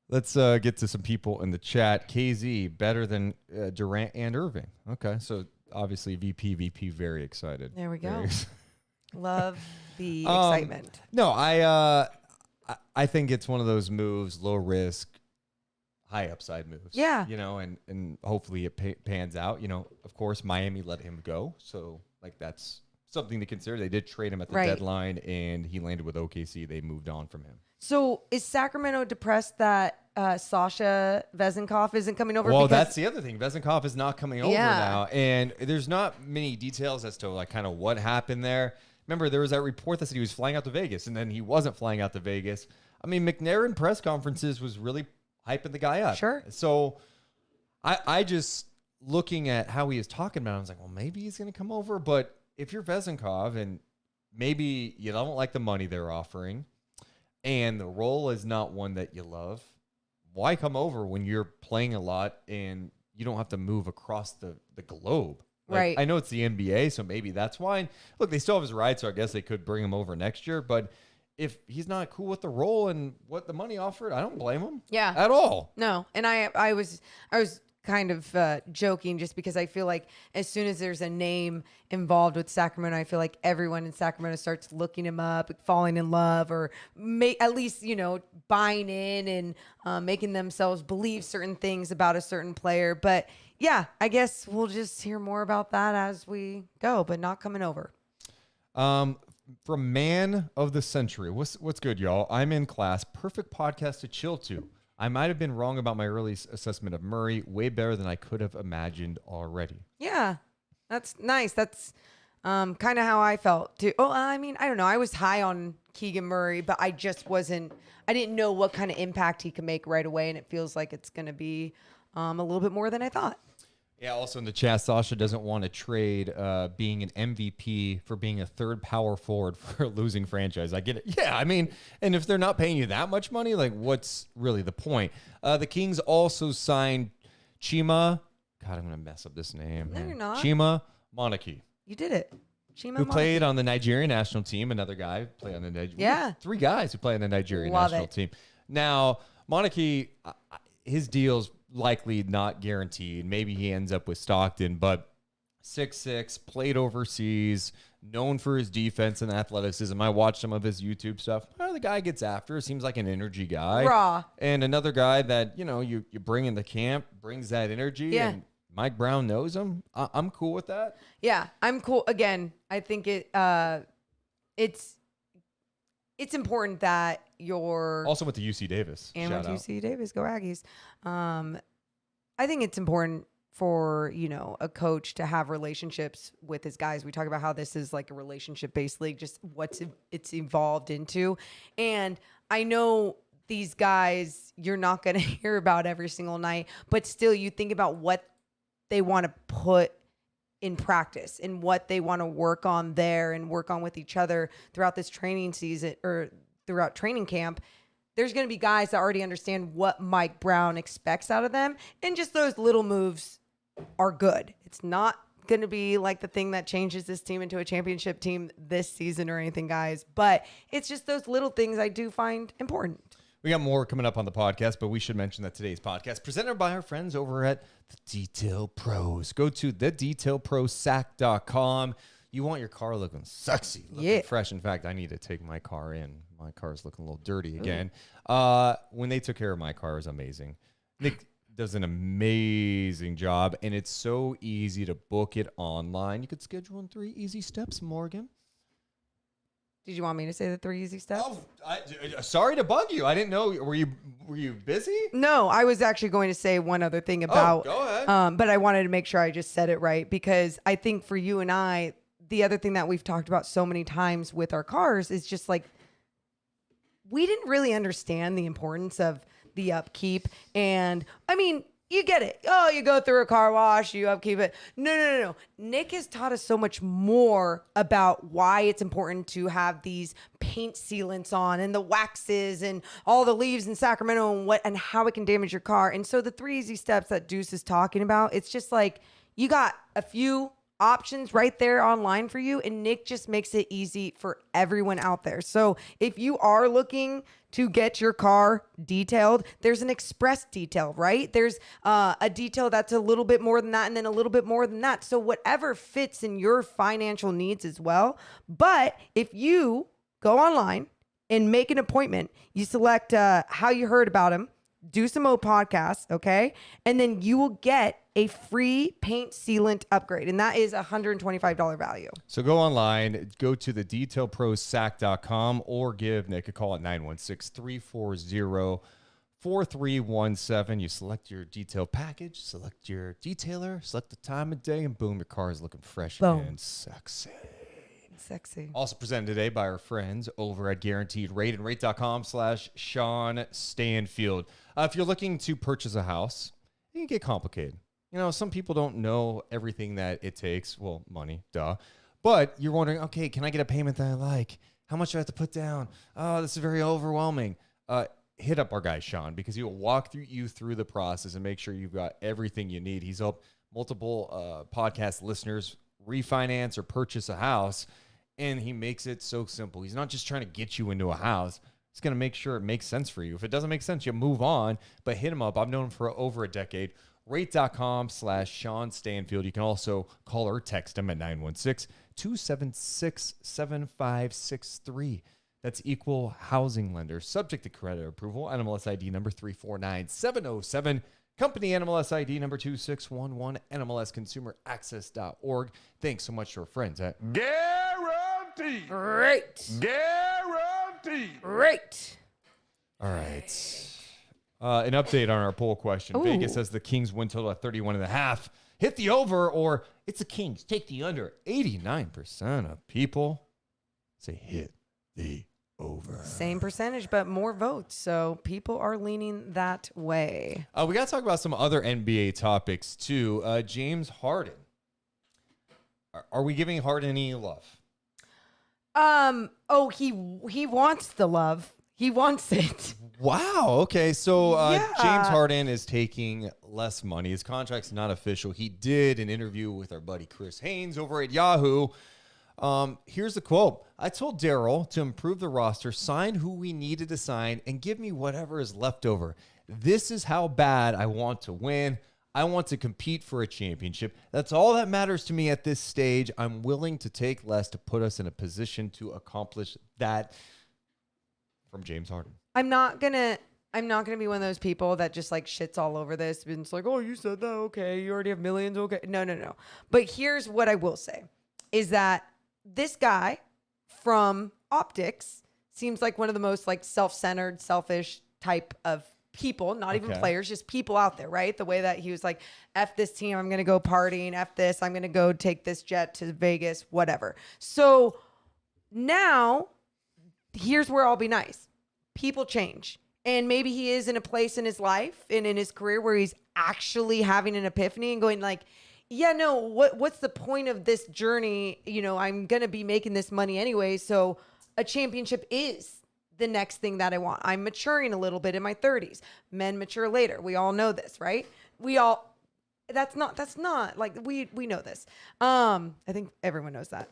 Let's get to some people in the chat. KZ, better than Durant and Irving. Okay, so obviously VP, very excited. There we go. Very Love the excitement. No, I think it's one of those moves, low risk, high upside moves. Yeah. And hopefully it pans out. Of course, Miami let him go. So, that's something to consider. They did trade him at the deadline, and he landed with OKC. They moved on from him. So is Sacramento depressed that Sasha Vezenkov isn't coming over? Well, that's the other thing. Vezenkov is not coming over Yeah. now. And there's not many details as to, kind of what happened there. Remember, there was that report that said he was flying out to Vegas, and then he wasn't flying out to Vegas. I mean, McNair in press conferences was really hyping the guy up. Sure. So I just, looking at how he is talking about it, I was like, well, maybe he's going to come over. But if you're Vezenkov and maybe you don't like the money they're offering and the role is not one that you love, why come over when you're playing a lot and you don't have to move across the globe? Right. I know it's the NBA, so maybe that's why. Look, they still have his rights, so I guess they could bring him over next year. But if he's not cool with the role and what the money offered, I don't blame him. Yeah. At all. No. And I was kind of joking just because I feel like as soon as there's a name involved with Sacramento, I feel like everyone in Sacramento starts looking him up, falling in love, or at least, buying in and making themselves believe certain things about a certain player. But yeah, I guess we'll just hear more about that as we go, but not coming over. From Man of the Century. What's good, y'all? I'm in class. Perfect podcast to chill to. I might have been wrong about my early assessment of Murray. Way better than I could have imagined already. Yeah, that's nice. That's kind of how I felt too. Oh, I mean, I don't know. I was high on Keegan Murray, but I just wasn't. I didn't know what kind of impact he could make right away, and it feels like it's going to be a little bit more than I thought. Yeah, also in the chat, Sasha doesn't want to trade being an MVP for being a third power forward for a losing franchise. I get it. Yeah, I mean, and if they're not paying you that much money, like what's really the point? The Kings also signed Chima. God, I'm going to mess up this name. No, you're not. Chima Monarchy. You did it. Chima Who Monarchy. played on the Nigerian national team. Another guy played on the Nigerian. Yeah. 3 guys who play on the Nigerian Love national it. team. Now, Monarchy, his deal's likely not guaranteed. Maybe he ends up with Stockton, but 6'6", played overseas, known for his defense and athleticism. I watched some of his YouTube stuff. Well, the guy gets after. Seems like an energy guy. Raw. And another guy that, you bring in the camp, brings that energy. Yeah. And Mike Brown knows him. I'm cool with that. Yeah, I'm cool. Again, I think it's important that you're Also with the UC Davis. and Shout with out. UC Davis, go Aggies. I think it's important for a coach to have relationships with his guys. We talk about how this is like a relationship based league, just it's evolved into, and I know these guys you're not going to hear about every single night, but still you think about what they want to put in practice and what they want to work on there and work on with each other throughout this training season or throughout training camp. There's going to be guys that already understand what Mike Brown expects out of them. And just those little moves are good. It's not going to be like the thing that changes this team into a championship team this season or anything, guys. But it's just those little things I do find important. We got more coming up on the podcast, but we should mention that today's podcast presented by our friends over at The Detail Pros. Go to thedetailprosac.com. You want your car looking sexy, looking fresh. In fact, I need to take my car in. My car's looking a little dirty again. When they took care of my car, it was amazing. Nick does an amazing job, and it's so easy to book it online. You could schedule in 3 easy steps, Morgan. Did you want me to say the 3 easy steps? Oh, sorry to bug you. I didn't know. Were you busy? No, I was actually going to say one other thing about. Go ahead. But I wanted to make sure I just said it right, because I think for you and I, the other thing that we've talked about so many times with our cars is just like we didn't really understand the importance of the upkeep. And I mean, you get it. Oh, you go through a car wash, you upkeep it. No. Nick has taught us so much more about why it's important to have these paint sealants on and the waxes and all the leaves in Sacramento and how it can damage your car. And so the 3 easy steps that Deuce is talking about, it's just like you got a few options right there online for you, and Nick just makes it easy for everyone out there. So if you are looking to get your car detailed, there's an express detail, right? There's a detail that's a little bit more than that, and then a little bit more than that. So whatever fits in your financial needs as well. But if you go online and make an appointment, you select how you heard about him, Do Some Mo podcast, okay? And then you will get a free paint sealant upgrade, and that is a $125 value. So go online, go to thedetailprosac.com or give Nick a call at 916-340-4317. You select your detail package, select your detailer, select the time of day, and boom, your car is looking fresh and sexy. Sexy. Also presented today by our friends over at Guaranteed Rate and rate.com/Sean Stanfield. If you're looking to purchase a house, it can get complicated. Some people don't know everything that it takes. Well, money, duh. But you're wondering, okay, can I get a payment that I like? How much do I have to put down? Oh, this is very overwhelming. Hit up our guy, Sean, because he will walk you through the process and make sure you've got everything you need. He's helped multiple podcast listeners refinance or purchase a house, and he makes it so simple. He's not just trying to get you into a house. He's going to make sure it makes sense for you. If it doesn't make sense, you move on, but hit him up. I've known him for over a decade. Rate.com/Sean Stanfield. You can also call or text him at 916-276-7563. That's Equal Housing Lender. Subject to credit approval. NMLS ID number 349707. Company NMLS ID number 2611. NMLSConsumerAccess.org. Thanks so much to our friends at Guaranteed. Great. Guaranteed. Great. All right. An update on our poll question. Ooh. Vegas says the Kings win total at 31.5. Hit the over, or it's the Kings. Take the under. 89% of people say hit the over. Same percentage, but more votes. So people are leaning that way. We got to talk about some other NBA topics, too. James Harden. Are we giving Harden any love? He wants the love. He wants it. Wow. Okay. So Yeah. James Harden is taking less money. His contract's not official. He did an interview with our buddy Chris Haynes over at Yahoo. Here's the quote. I told Daryl to improve the roster, sign who we needed to sign, and give me whatever is left over. This is how bad I want to win. I want to compete for a championship. That's all that matters to me at this stage. I'm willing to take less to put us in a position to accomplish that. From James Harden. I'm not gonna be one of those people that just like shits all over this. And it's like, oh, you said that. Okay. You already have millions. Okay. No. But here's what I will say is that this guy from optics seems like one of the most like self-centered, selfish type of people, not even players, just people out there, right? The way that he was like, F this team, I'm going to go partying. F this, I'm going to go take this jet to Vegas, whatever. So now here's where I'll be nice. People change. And maybe he is in a place in his life and in his career where he's actually having an epiphany and going like, yeah, no, what's the point of this journey? You know, I'm going to be making this money anyway. So a championship is the next thing that I want. I'm maturing a little bit in my 30s. Men mature later. We all know this, right? That's not like we know this. I think everyone knows that.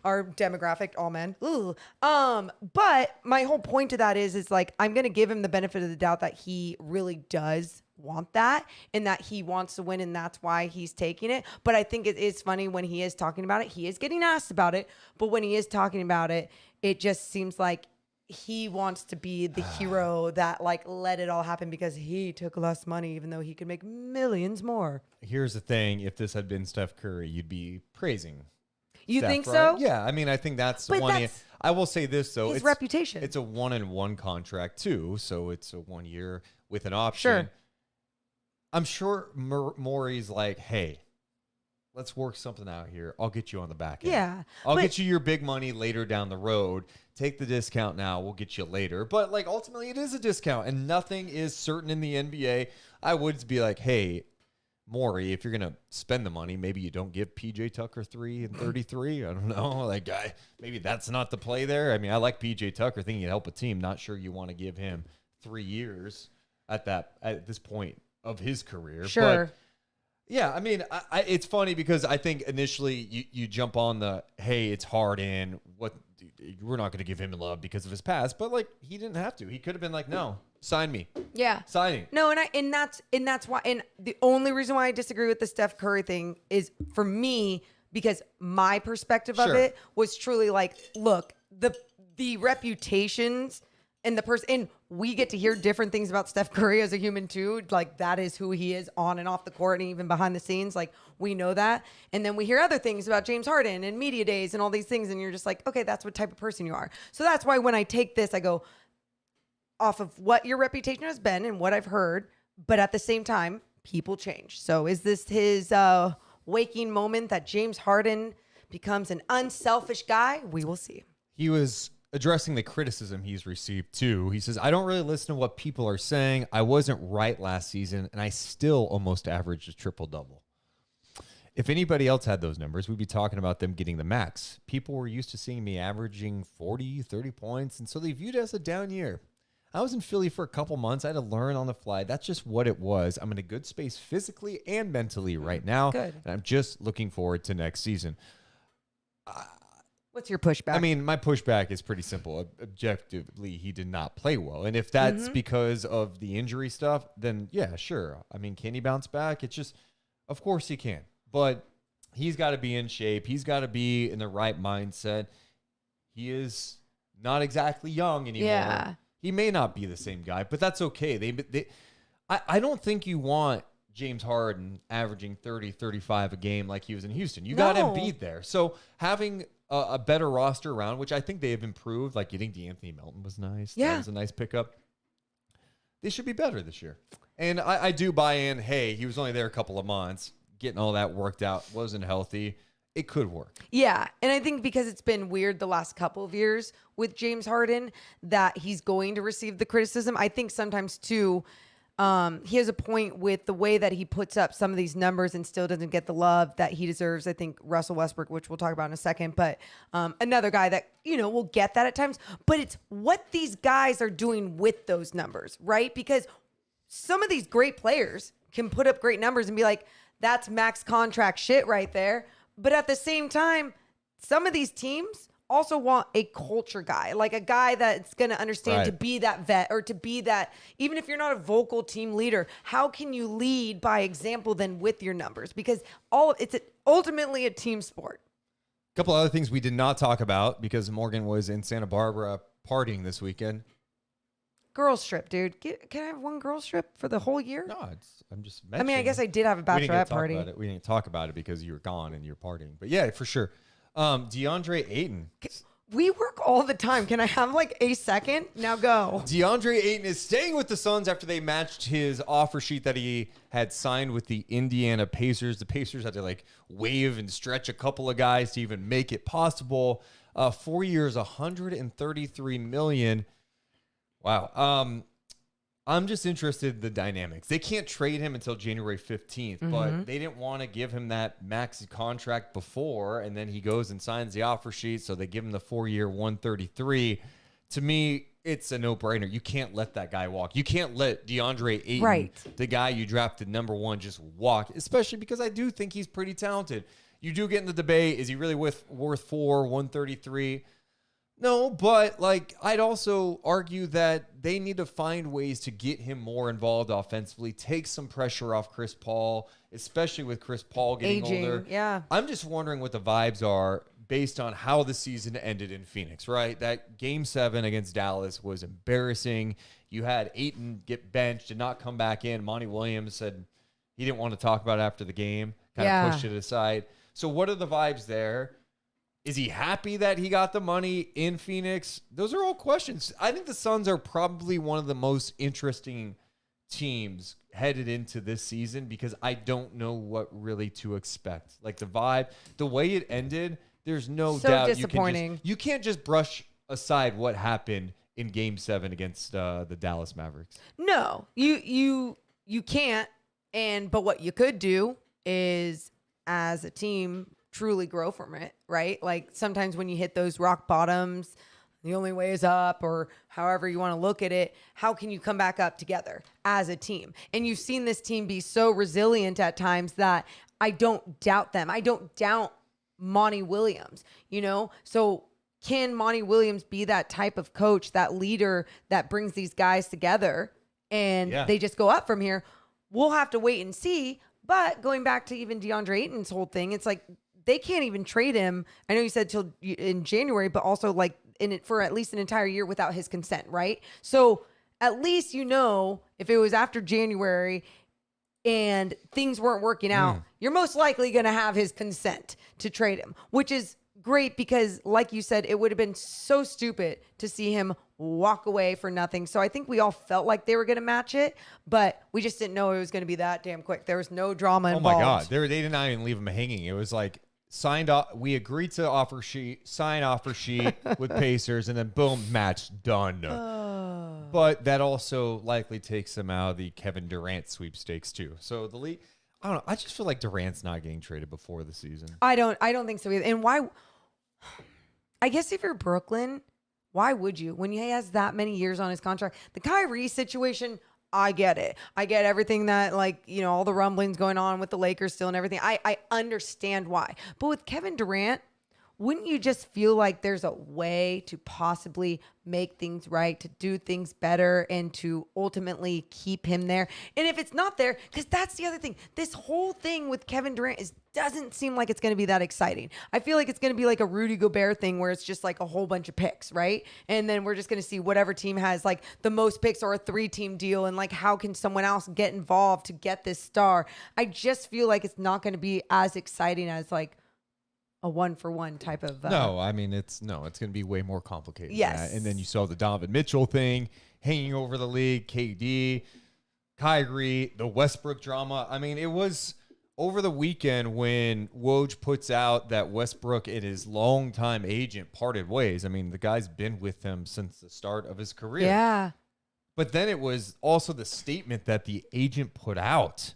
Our demographic, all men. Ooh. But my whole point to that is like, I'm going to give him the benefit of the doubt that he really does want that and that he wants to win and that's why he's taking it. But I think it is funny when he is talking about it. He is getting asked about it. But when he is talking about it, it just seems like he wants to be the hero that like let it all happen because he took less money even though he could make millions more. Here's the thing. If this had been Steph Curry, you'd be praising You Steph, think right? so? Yeah, I mean, I think that's But one. that's I will say this though, his reputation. It's a 1-and-1 contract too, so it's a 1 year with an option. Sure. I'm sure Maury's like, hey, let's work something out here. I'll get you on the back end. Yeah, I'll but- get you your big money later down the road. Take the discount now. We'll get you later. But like ultimately, it is a discount, and nothing is certain in the NBA. I would be like, hey, Maury, if you're going to spend the money, maybe you don't give PJ Tucker 3 and 33. I don't know. Like, maybe that's not the play there. I mean, I like PJ Tucker thinking he'd help a team. Not sure you want to give him 3 years at this point of his career. Sure. But yeah, I mean, it's funny because I think initially you jump on the, hey, it's Harden. We're not going to give him love because of his past. But like, he didn't have to. He could have been like, no, sign me. Yeah. Signing. No, and that's why. And the only reason why I disagree with the Steph Curry thing is for me because my perspective of Sure. it was truly like, look, the reputations and the person, and we get to hear different things about Steph Curry as a human too. Like that is who he is on and off the court and even behind the scenes. Like we know that. And then we hear other things about James Harden and media days and all these things. And you're just like, okay, that's what type of person you are. So that's why when I take this, I go off of what your reputation has been and what I've heard. But at the same time, people change. So is this his waking moment that James Harden becomes an unselfish guy? We will see. He was addressing the criticism he's received too. He says, I don't really listen to what people are saying. I wasn't right last season, and I still almost averaged a triple-double. If anybody else had those numbers, we'd be talking about them getting the max. People were used to seeing me averaging 40, 30 points, and so they viewed it as a down year. I was in Philly for a couple months. I had to learn on the fly. That's just what it was. I'm in a good space physically and mentally right now, Good. and I'm just looking forward to next season. What's your pushback? I mean, my pushback is pretty simple. Objectively, he did not play well. And if that's because of the injury stuff, then yeah, sure. I mean, can he bounce back? It's just, of course he can. But he's got to be in shape. He's got to be in the right mindset. He not exactly young anymore. Yeah. He may not be the same guy, but that's okay. I don't think you want James Harden averaging 30, 35 a game like he was in Houston. You got Embiid there. So having a better roster around, which I think they have improved. Like, you think DeAnthony Melton was nice? Yeah. That was a nice pickup. they should be better this year. And I do buy in, hey, he was only there a couple of months. Getting all that worked out, wasn't healthy. It could work. Yeah, and I think because it's been weird the last couple of years with James Harden that he's going to receive the criticism. I think sometimes, too, he has a point with the way that he puts up some of these numbers and still doesn't get the love that he deserves. I think Russell Westbrook, which we'll talk about in a second, but another guy that, will get that at times. But it's what these guys are doing with those numbers, right? Because some of these great players can put up great numbers and be like, that's max contract shit right there. But at the same time, some of these teams also want a culture guy, like a guy that's going to understand to be that vet or to be that, even if you're not a vocal team leader, how can you lead by example then with your numbers? Because it's ultimately a team sport. A couple other things we did not talk about because Morgan was in Santa Barbara partying this weekend. Girls trip, dude. Can I have one girls trip for the whole year? No, I'm just mentioning. I mean, I guess I did have a bachelorette party. We didn't talk about it because you were gone and you're partying. But yeah, for sure. DeAndre Ayton. We work all the time. Can I have like a second? Now go. DeAndre Ayton is staying with the Suns after they matched his offer sheet that he had signed with the Indiana Pacers. The Pacers had to waive and stretch a couple of guys to even make it possible. 4 years, $133 million. Wow. I'm just interested in the dynamics. They can't trade him until January 15th, but they didn't want to give him that max contract before, and then he goes and signs the offer sheet, so they give him the 4-year 133. To me, it's a no-brainer. You can't let that guy walk. You can't let DeAndre Ayton, the guy you drafted number 1, just walk, especially because I do think he's pretty talented. You do get in the debate, is he really worth 133? No, but I'd also argue that they need to find ways to get him more involved offensively, take some pressure off Chris Paul, especially with Chris Paul getting older. Yeah. I'm just wondering what the vibes are based on how the season ended in Phoenix, right? That Game 7 against Dallas was embarrassing. You had Ayton get benched, did not come back in. Monty Williams said he didn't want to talk about it after the game, kind of pushed it aside. So what are the vibes there? Is he happy that he got the money in Phoenix? Those are all questions. I think the Suns are probably one of the most interesting teams headed into this season because I don't know what really to expect. The vibe, the way it ended, there's no doubt disappointing. You can't just brush aside what happened in Game 7 against the Dallas Mavericks. No, you can't. But what you could do is, as a team, truly grow from it, right? Sometimes when you hit those rock bottoms, the only way is up, or however you want to look at it, how can you come back up together as a team? And you've seen this team be so resilient at times that I don't doubt them. I don't doubt Monty Williams, So can Monty Williams be that type of coach, that leader that brings these guys together and they just go up from here? We'll have to wait and see. But going back to even DeAndre Ayton's whole thing, it's they can't even trade him. I know you said till in January, but also for at least an entire year without his consent, right? So at least if it was after January and things weren't working out, you're most likely going to have his consent to trade him, which is great because, like you said, it would have been so stupid to see him walk away for nothing. So I think we all felt like they were going to match it, but we just didn't know it was going to be that damn quick. There was no drama involved. Oh my God. They did not even leave him hanging. It was signed off. We agreed to sign offer sheet with Pacers, and then boom, match done. But that also likely takes him out of the Kevin Durant sweepstakes too. So the league, I don't know. I just feel like Durant's not getting traded before the season. I don't think so either. And why? I guess if you're Brooklyn, why would you? When he has that many years on his contract, the Kyrie situation, I get it. I get everything that all the rumblings going on with the Lakers still and everything. I understand why. But with Kevin Durant, wouldn't you just feel like there's a way to possibly make things right, to do things better, and to ultimately keep him there? And if it's not there, because that's the other thing, this whole thing with Kevin Durant doesn't seem like it's going to be that exciting. I feel like it's going to be like a Rudy Gobert thing where it's just a whole bunch of picks, right? And then we're just going to see whatever team has the most picks, or a 3-team deal, and how can someone else get involved to get this star? I just feel like it's not going to be as exciting as a 1-for-1 type of. No, I mean, it's going to be way more complicated. Yes. Than that. And then you saw the Donovan Mitchell thing. hanging over the league, KD, Kyrie, the Westbrook drama. I mean, it was over the weekend when Woj puts out that Westbrook and his longtime agent parted ways. I mean, the guy's been with him since the start of his career. Yeah. But then it was also the statement that the agent put out.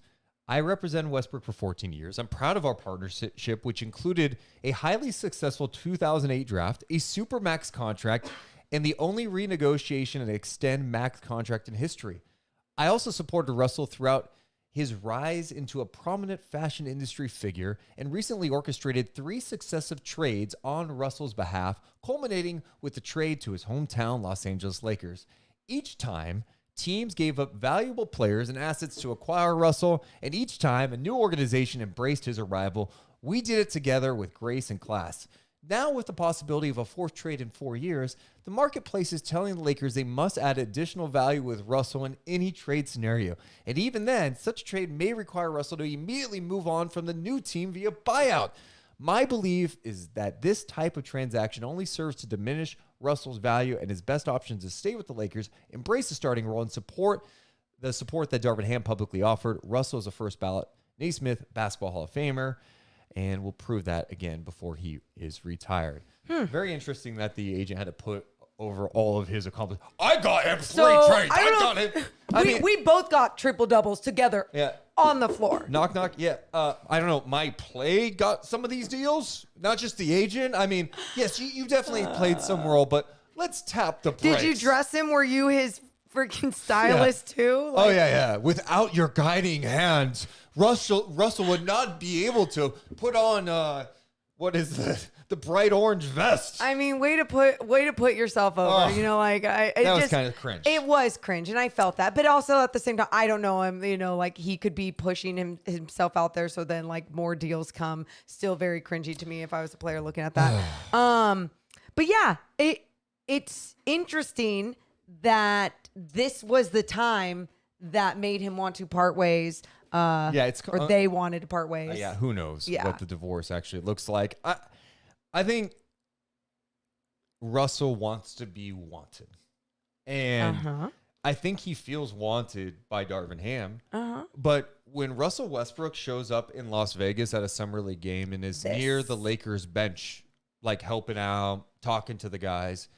I represented Westbrook for 14 years. I'm proud of our partnership, which included a highly successful 2008 draft, a supermax contract, and the only renegotiation and extend max contract in history. I also supported Russell throughout his rise into a prominent fashion industry figure and recently orchestrated 3 successive trades on Russell's behalf, culminating with the trade to his hometown Los Angeles Lakers. Each time, teams gave up valuable players and assets to acquire Russell, and each time a new organization embraced his arrival. We did it together with grace and class. Now, with the possibility of a 4th trade in 4 years, the marketplace is telling the Lakers they must add additional value with Russell in any trade scenario. And even then, such a trade may require Russell to immediately move on from the new team via buyout. My belief is that this type of transaction only serves to diminish Russell's value, and his best option is to stay with the Lakers, embrace the starting role, and support that Darvin Ham publicly offered. Russell is a first ballot Naismith Basketball Hall of Famer, and will prove that again before he is retired. Very interesting that the agent had to put over all of his accomplishments. I got him 3 trades. I got him. We both got triple doubles together on the floor. Knock, knock. Yeah. I don't know. My play got some of these deals, not just the agent. I mean, yes, you definitely played some role, but let's tap the brakes. Did you dress him? Were you his freaking stylist too? Like, yeah. Without your guiding hands, Russell would not be able to put on what is the bright orange vest. I mean, way to put yourself over. You know, like that was kind of cringe. It was cringe, and I felt that. But also at the same time, I don't know him. You know, like he could be pushing himself out there, so then like more deals come. Still very cringy to me if I was a player looking at that. But yeah, it's interesting that this was the time that made him want to part ways. Or they wanted to part ways. Who knows what the divorce actually looks like. I think Russell wants to be wanted. And I think he feels wanted by Darvin Ham. But when Russell Westbrook shows up in Las Vegas at a Summer League game and is near the Lakers bench, like helping out, talking to the guys,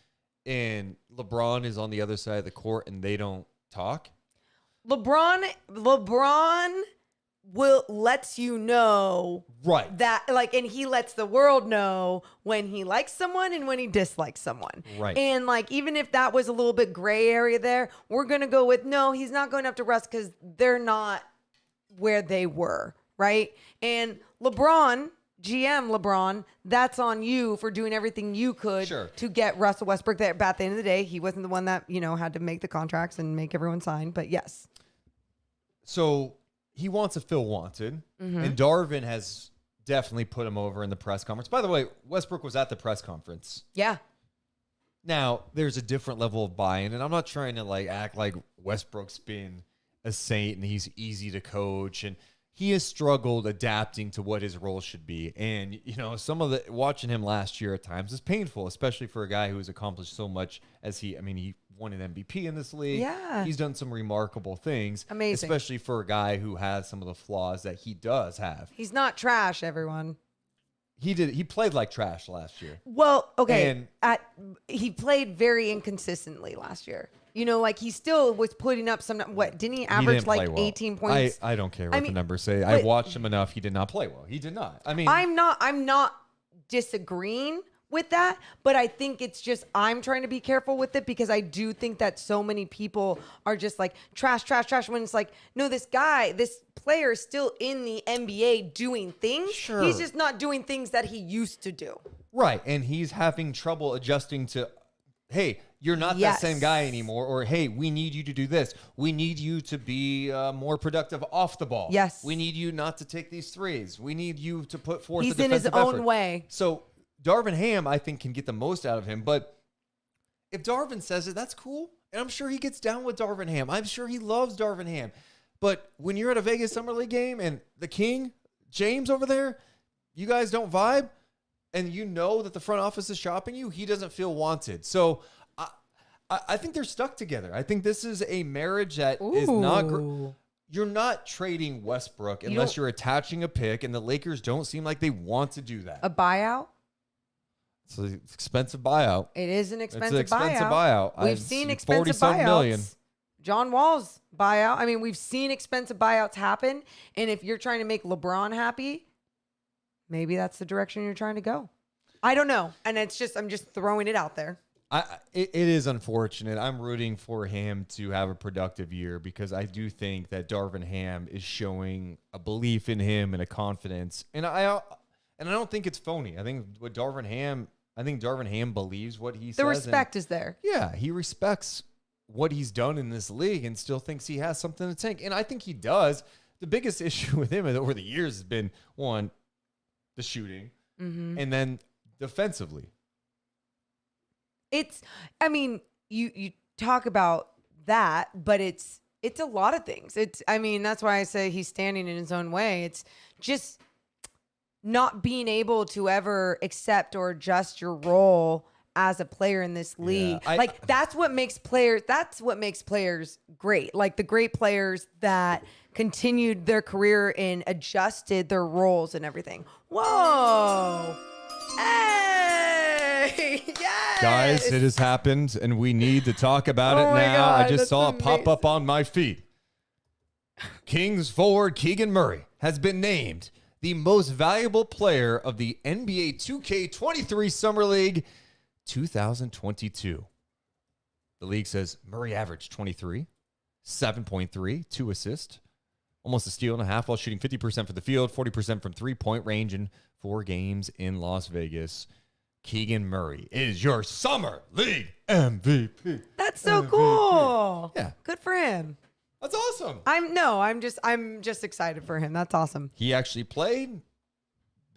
and LeBron is on the other side of the court and they don't talk. LeBron lets you know that, like, and he lets the world know when he likes someone and when he dislikes someone. Right. And like, even if that was a little bit gray area there, we're going to go with, no, he's not going after Russ because they're not where they were. Right. And GM LeBron, that's on you for doing everything you could to get Russell Westbrook there. But at the end of the day, he wasn't the one that, had to make the contracts and make everyone sign. But yes. So he wants to feel wanted. And Darvin has definitely put him over in the press conference. By the way, Westbrook was at the press conference. Yeah. Now, there's a different level of buy-in. And I'm not trying to act like Westbrook's been a saint and he's easy to coach. And he has struggled adapting to what his role should be. And, some of watching him last year at times is painful, especially for a guy who has accomplished so much as he won an MVP in this league. Yeah. He's done some remarkable things. Amazing. Especially for a guy who has some of the flaws that he does have. He's not trash, everyone. He played like trash last year. Well, okay. He played very inconsistently last year. He still was putting up some. What didn't he average 18 points? I don't care what the numbers say. I watched him enough. He did not play well. He did not. I'm not disagreeing with that, but I think it's just I'm trying to be careful with it because I do think that so many people are just like trash when it's like, no, this player is still in the NBA doing things. Sure. He's just not doing things that he used to do. Right, and he's having trouble adjusting to, hey, you're not that same guy anymore, or hey, we need you to do this. We need you to be more productive off the ball. Yes. We need you not to take these threes. We need you to put forth He's the in his defensive own effort. way. So Darvin Ham, I think, can get the most out of him. But if Darvin says it, that's cool. And I'm sure he gets down with Darvin Ham. I'm sure he loves Darvin Ham. But when you're at a Vegas Summer League game and the king, James over there, you guys don't vibe, and you know that the front office is shopping you, he doesn't feel wanted. So I think they're stuck together. I think this is a marriage that is not. You're not trading Westbrook unless you're attaching a pick, and the Lakers don't seem like they want to do that. A buyout? It's an expensive buyout. It is an expensive, it's an expensive buyout. We've seen expensive buyouts. Million. John Wall's buyout. I mean, we've seen expensive buyouts happen, and if you're trying to make LeBron happy, maybe that's the direction you're trying to go. I don't know, and I'm just throwing it out there. It is unfortunate. I'm rooting for him to have a productive year because I do think that Darvin Ham is showing a belief in him and a confidence. And I don't think it's phony. I think Darvin Ham believes what he says. The respect is there. Yeah, he respects what he's done in this league and still thinks he has something to tank. And I think he does. The biggest issue with him over the years has been, one, the shooting, and then defensively. You talk about that, but it's a lot of things. That's why I say he's standing in his own way. It's just not being able to ever accept or adjust your role as a player in this league. Yeah, that's what makes players great. Like the great players that continued their career and adjusted their roles and everything. Whoa. Hey! Yes! Guys, it has happened, and we need to talk about it now. God, I just saw it pop up on my feed. Kings forward Keegan Murray has been named the most valuable player of the NBA 2K23 Summer League 2022. The league says Murray averaged 23, 7.3, 2 assists, almost a steal and a half while shooting 50% from the field, 40% from three-point range in 4 games in Las Vegas. Keegan Murray is your Summer League MVP. That's so cool. Yeah. Good for him. That's awesome. I'm just excited for him. That's awesome. He actually played.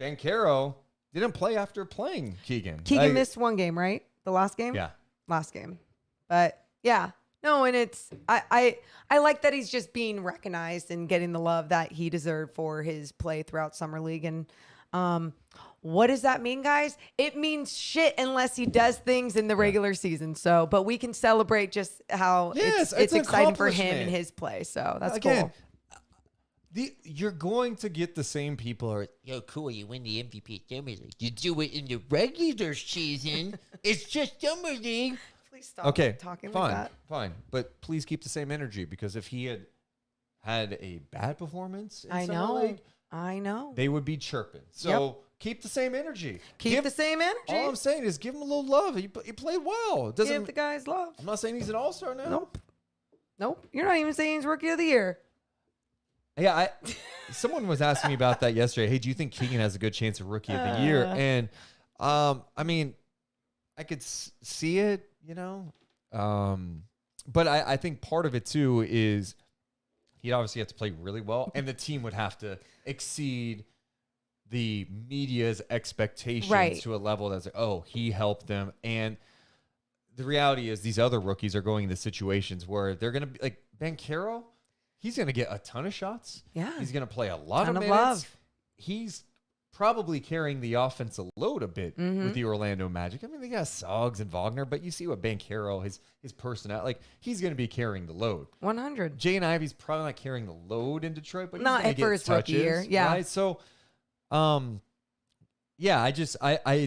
Herro didn't play after playing Keegan. Keegan missed 1 game, right? The last game? Yeah. Last game. But yeah. No, and it's I like that he's just being recognized and getting the love that he deserved for his play throughout Summer League. And what does that mean, guys? It means shit unless he does things in the regular season. So, but we can celebrate just how it's exciting for him and his play. So that's cool. You're going to get the same people who are, Yo, cool, you win the MVP Summer League. You do it in the regular season. It's just Summer League. Please stop talking fine, like that. Fine. But please keep the same energy because if he had a bad performance in Summer League, I know. they would be chirping. So keep the same energy. Keep the same energy. All I'm saying is give him a little love. He played well. Give the guys love. I'm not saying he's an all-star now. Nope. You're not even saying he's Rookie of the Year. Yeah, someone was asking me about that yesterday. Hey, do you think Keegan has a good chance of Rookie of the Year? And I could see it, but I think part of it too is he'd obviously have to play really well, and the team would have to exceed the media's expectations to a level that's like, oh, he helped them. And the reality is these other rookies are going into situations where they're going to be like Herro. He's going to get a ton of shots. Yeah. He's going to play a lot of minutes. Love. He's probably carrying the offensive load a bit with the Orlando Magic. I mean, they got Suggs and Wagner, but you see what Herro, his personality, like he's going to be carrying the load. 100. Jay and Ivy's probably not carrying the load in Detroit, but not he's for his rookie year. Yeah. Right? So, I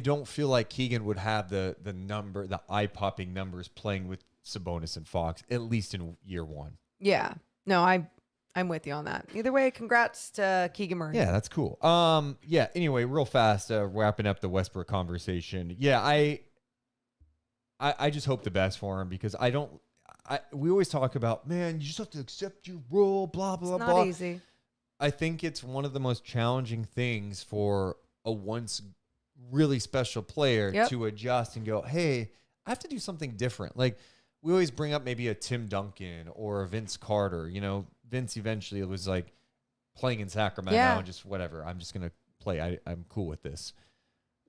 don't feel like Keegan would have the eye-popping numbers playing with Sabonis and Fox, at least in year 1. Yeah. No, I'm with you on that. Either way, congrats to Keegan Murray. Yeah, that's cool. Anyway, real fast, wrapping up the Westbrook conversation. Yeah, I just hope the best for him because we always talk about, man, you just have to accept your role, blah, blah, blah. It's not easy. I think it's one of the most challenging things for a once really special player to adjust and go, hey, I have to do something different. Like, we always bring up maybe a Tim Duncan or a Vince Carter. Vince eventually was like playing in Sacramento and just whatever. I'm just going to play. I'm cool with this.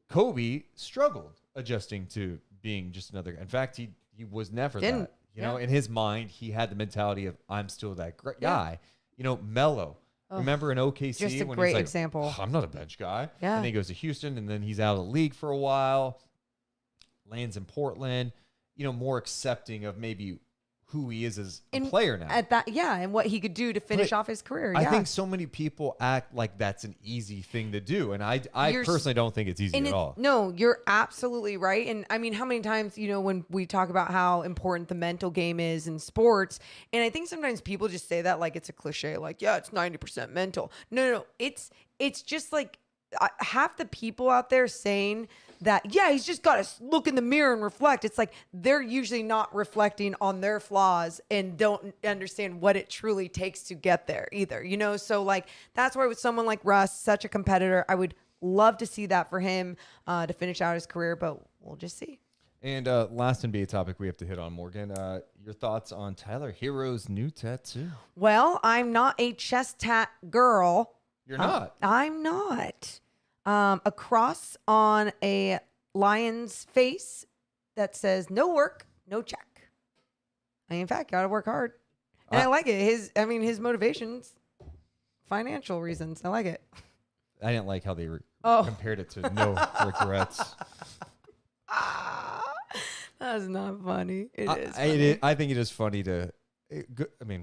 Kobe struggled adjusting to being just another. In fact, he was never that. In his mind, he had the mentality of I'm still that great guy. Melo. Remember in OKC just a when great he's like, example. I'm not a bench guy. Yeah. And then he goes to Houston, and then he's out of the league for a while. Lands in Portland. more accepting of maybe who he is as a player now. And what he could do to finish off his career. I think so many people act like that's an easy thing to do, and I personally don't think it's easy at all. No, you're absolutely right. And I mean, how many times, when we talk about how important the mental game is in sports, and I think sometimes people just say that like it's a cliche, like, yeah, it's 90% mental. No. It's just like half the people out there saying that, yeah, he's just got to look in the mirror and reflect. It's like they're usually not reflecting on their flaws and don't understand what it truly takes to get there either, So like that's why with someone like Russ, such a competitor, I would love to see that for him to finish out his career, but we'll just see. And last NBA topic we have to hit on, Morgan. Your thoughts on Tyler Herro's new tattoo? Well, I'm not a chest tat girl. You're not? I'm not. A cross on a lion's face that says no work, no check. In fact, gotta work hard. And I like it. His motivations, financial reasons. I like it. I didn't like how they compared it to no regrets. That's not funny. It is funny. I think it is funny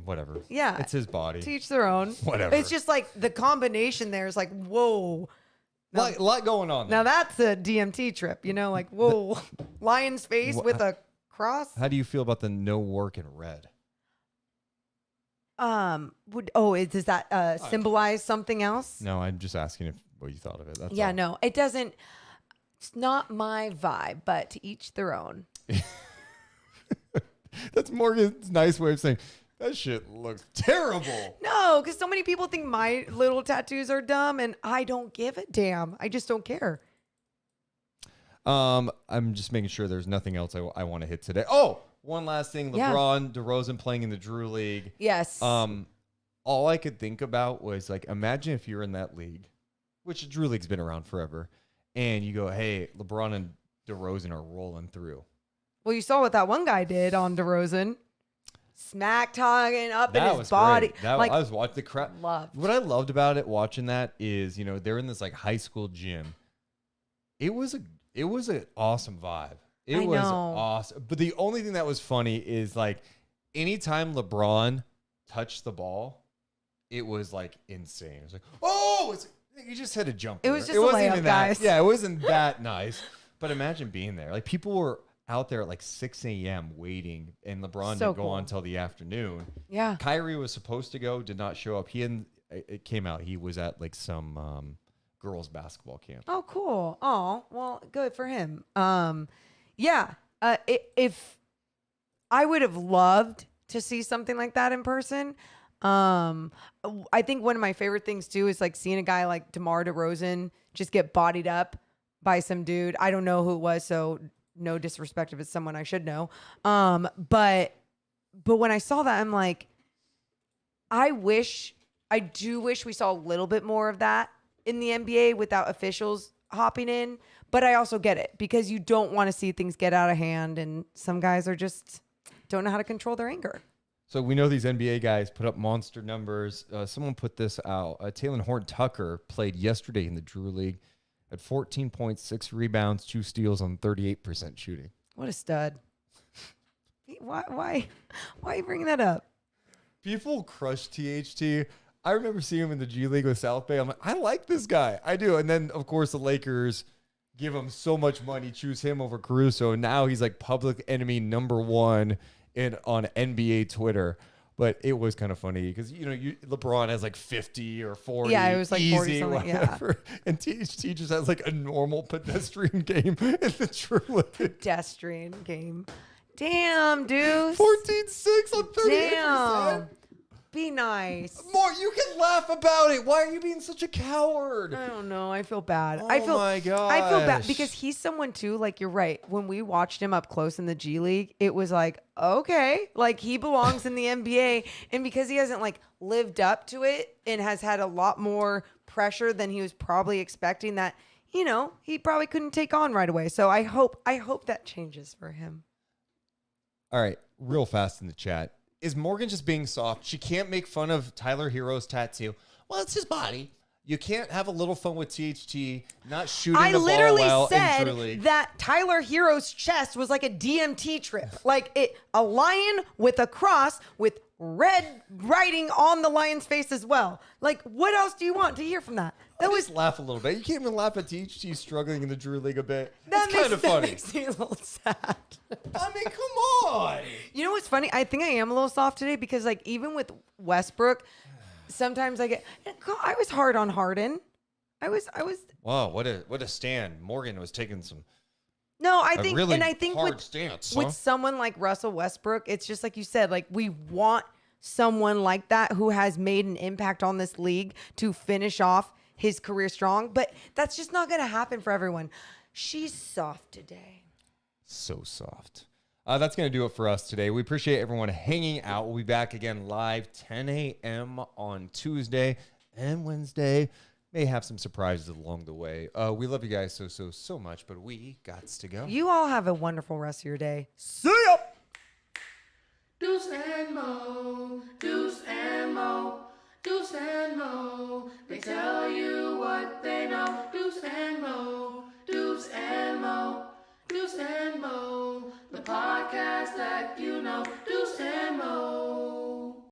whatever. Yeah. It's his body. To each their own. Whatever. It's just like the combination there is like, whoa. A lot going on there. Now that's a DMT trip, like, whoa, lion's face with a cross. How do you feel about the no work in red? Does that symbolize something else? No, I'm just asking what you thought of it. That's all. No, it doesn't. It's not my vibe, but to each their own. That's Morgan's nice way of saying that shit looks terrible. No, because so many people think my little tattoos are dumb, and I don't give a damn. I just don't care. I'm just making sure there's nothing else I want to hit today. Oh, one last thing. LeBron, DeRozan playing in the Drew League. Yes. All I could think about was like, imagine if you're in that league, which the Drew League's been around forever, and you go, hey, LeBron and DeRozan are rolling through. Well, you saw what that one guy did on DeRozan. Smack talking up in his body. I was watching the crowd. Loved. What I loved about it, watching that, is they're in this like high school gym. It was an awesome vibe. It was awesome. But the only thing that was funny is like anytime LeBron touched the ball, it was like insane. It was like, you just had to jump. It was just a layup, guys. Yeah, it wasn't that nice. But imagine being there. Like people were out there at like 6 a.m. waiting, and LeBron didn't go on until the afternoon. Yeah. Kyrie was supposed to go, did not show up. It came out he was at like some girls basketball camp. Oh, cool. Oh, well, good for him. If I would have loved to see something like that in person. I think one of my favorite things too is like seeing a guy like DeMar DeRozan just get bodied up by some dude. I don't know who it was, so no disrespect if it's someone I should know. But when I saw that, I'm like, I do wish we saw a little bit more of that in the NBA without officials hopping in. But I also get it because you don't want to see things get out of hand, and some guys are just don't know how to control their anger. So we know these NBA guys put up monster numbers. Someone put this out. Taylor Horton-Tucker played yesterday in the Drew League at 14.6 rebounds, 2 steals on 38% shooting. What a stud. Why are you bringing that up? People crush THT. I remember seeing him in the G League with South Bay. I'm like, I like this guy. I do. And then, of course, the Lakers give him so much money, choose him over Caruso. And now he's like public enemy number 1 on NBA Twitter. But it was kind of funny because, LeBron has like 50 or 40. Yeah, it was like easy, 40 something. whatever. Yeah. And THT just has like a normal pedestrian game in the True League. Pedestrian game. Damn, dude. 14-6 on 38%. Damn. Be nice. More, you can laugh about it. Why are you being such a coward? I don't know. I feel bad. Oh my gosh. I feel bad because he's someone too. Like you're right. When we watched him up close in the G League, it was like, okay, like he belongs in the NBA. And because he hasn't like lived up to it and has had a lot more pressure than he was probably expecting, that he probably couldn't take on right away. So I hope that changes for him. All right, real fast in the chat. Is Morgan just being soft? She can't make fun of Tyler Herro's tattoo. Well, it's his body. You can't have a little fun with THT, not shooting I the ball literally well in said Drew League. that Tyler Hero's chest was like a DMT trip. Like a lion with a cross with red writing on the lion's face as well. Like, what else do you want to hear from that? That was Just laugh a little bit. You can't even laugh at THT struggling in the Drew League a bit. that It's kind of funny. makes me a little sad. I mean, come on. You know what's funny? I think I am a little soft today because, like, even with Westbrook, sometimes I was hard on Harden. I was. Wow, what a stand. Morgan was taking some. No, I A think, really and I think hard with stance, with huh? someone like Russell Westbrook, it's just like you said. Like, we want someone like that who has made an impact on this league to finish off his career strong. But that's just not going to happen for everyone. She's soft today. So soft. That's going to do it for us today. We appreciate everyone hanging out. We'll be back again live 10 a.m. on Tuesday and Wednesday. May have some surprises along the way. We love you guys so much, but we gots to go. You all have a wonderful rest of your day. See ya! Deuce and Mo, Deuce and Mo, Deuce and Mo. They tell you what they know. Deuce and Mo, Deuce and Mo, Deuce and Mo. The podcast that you know.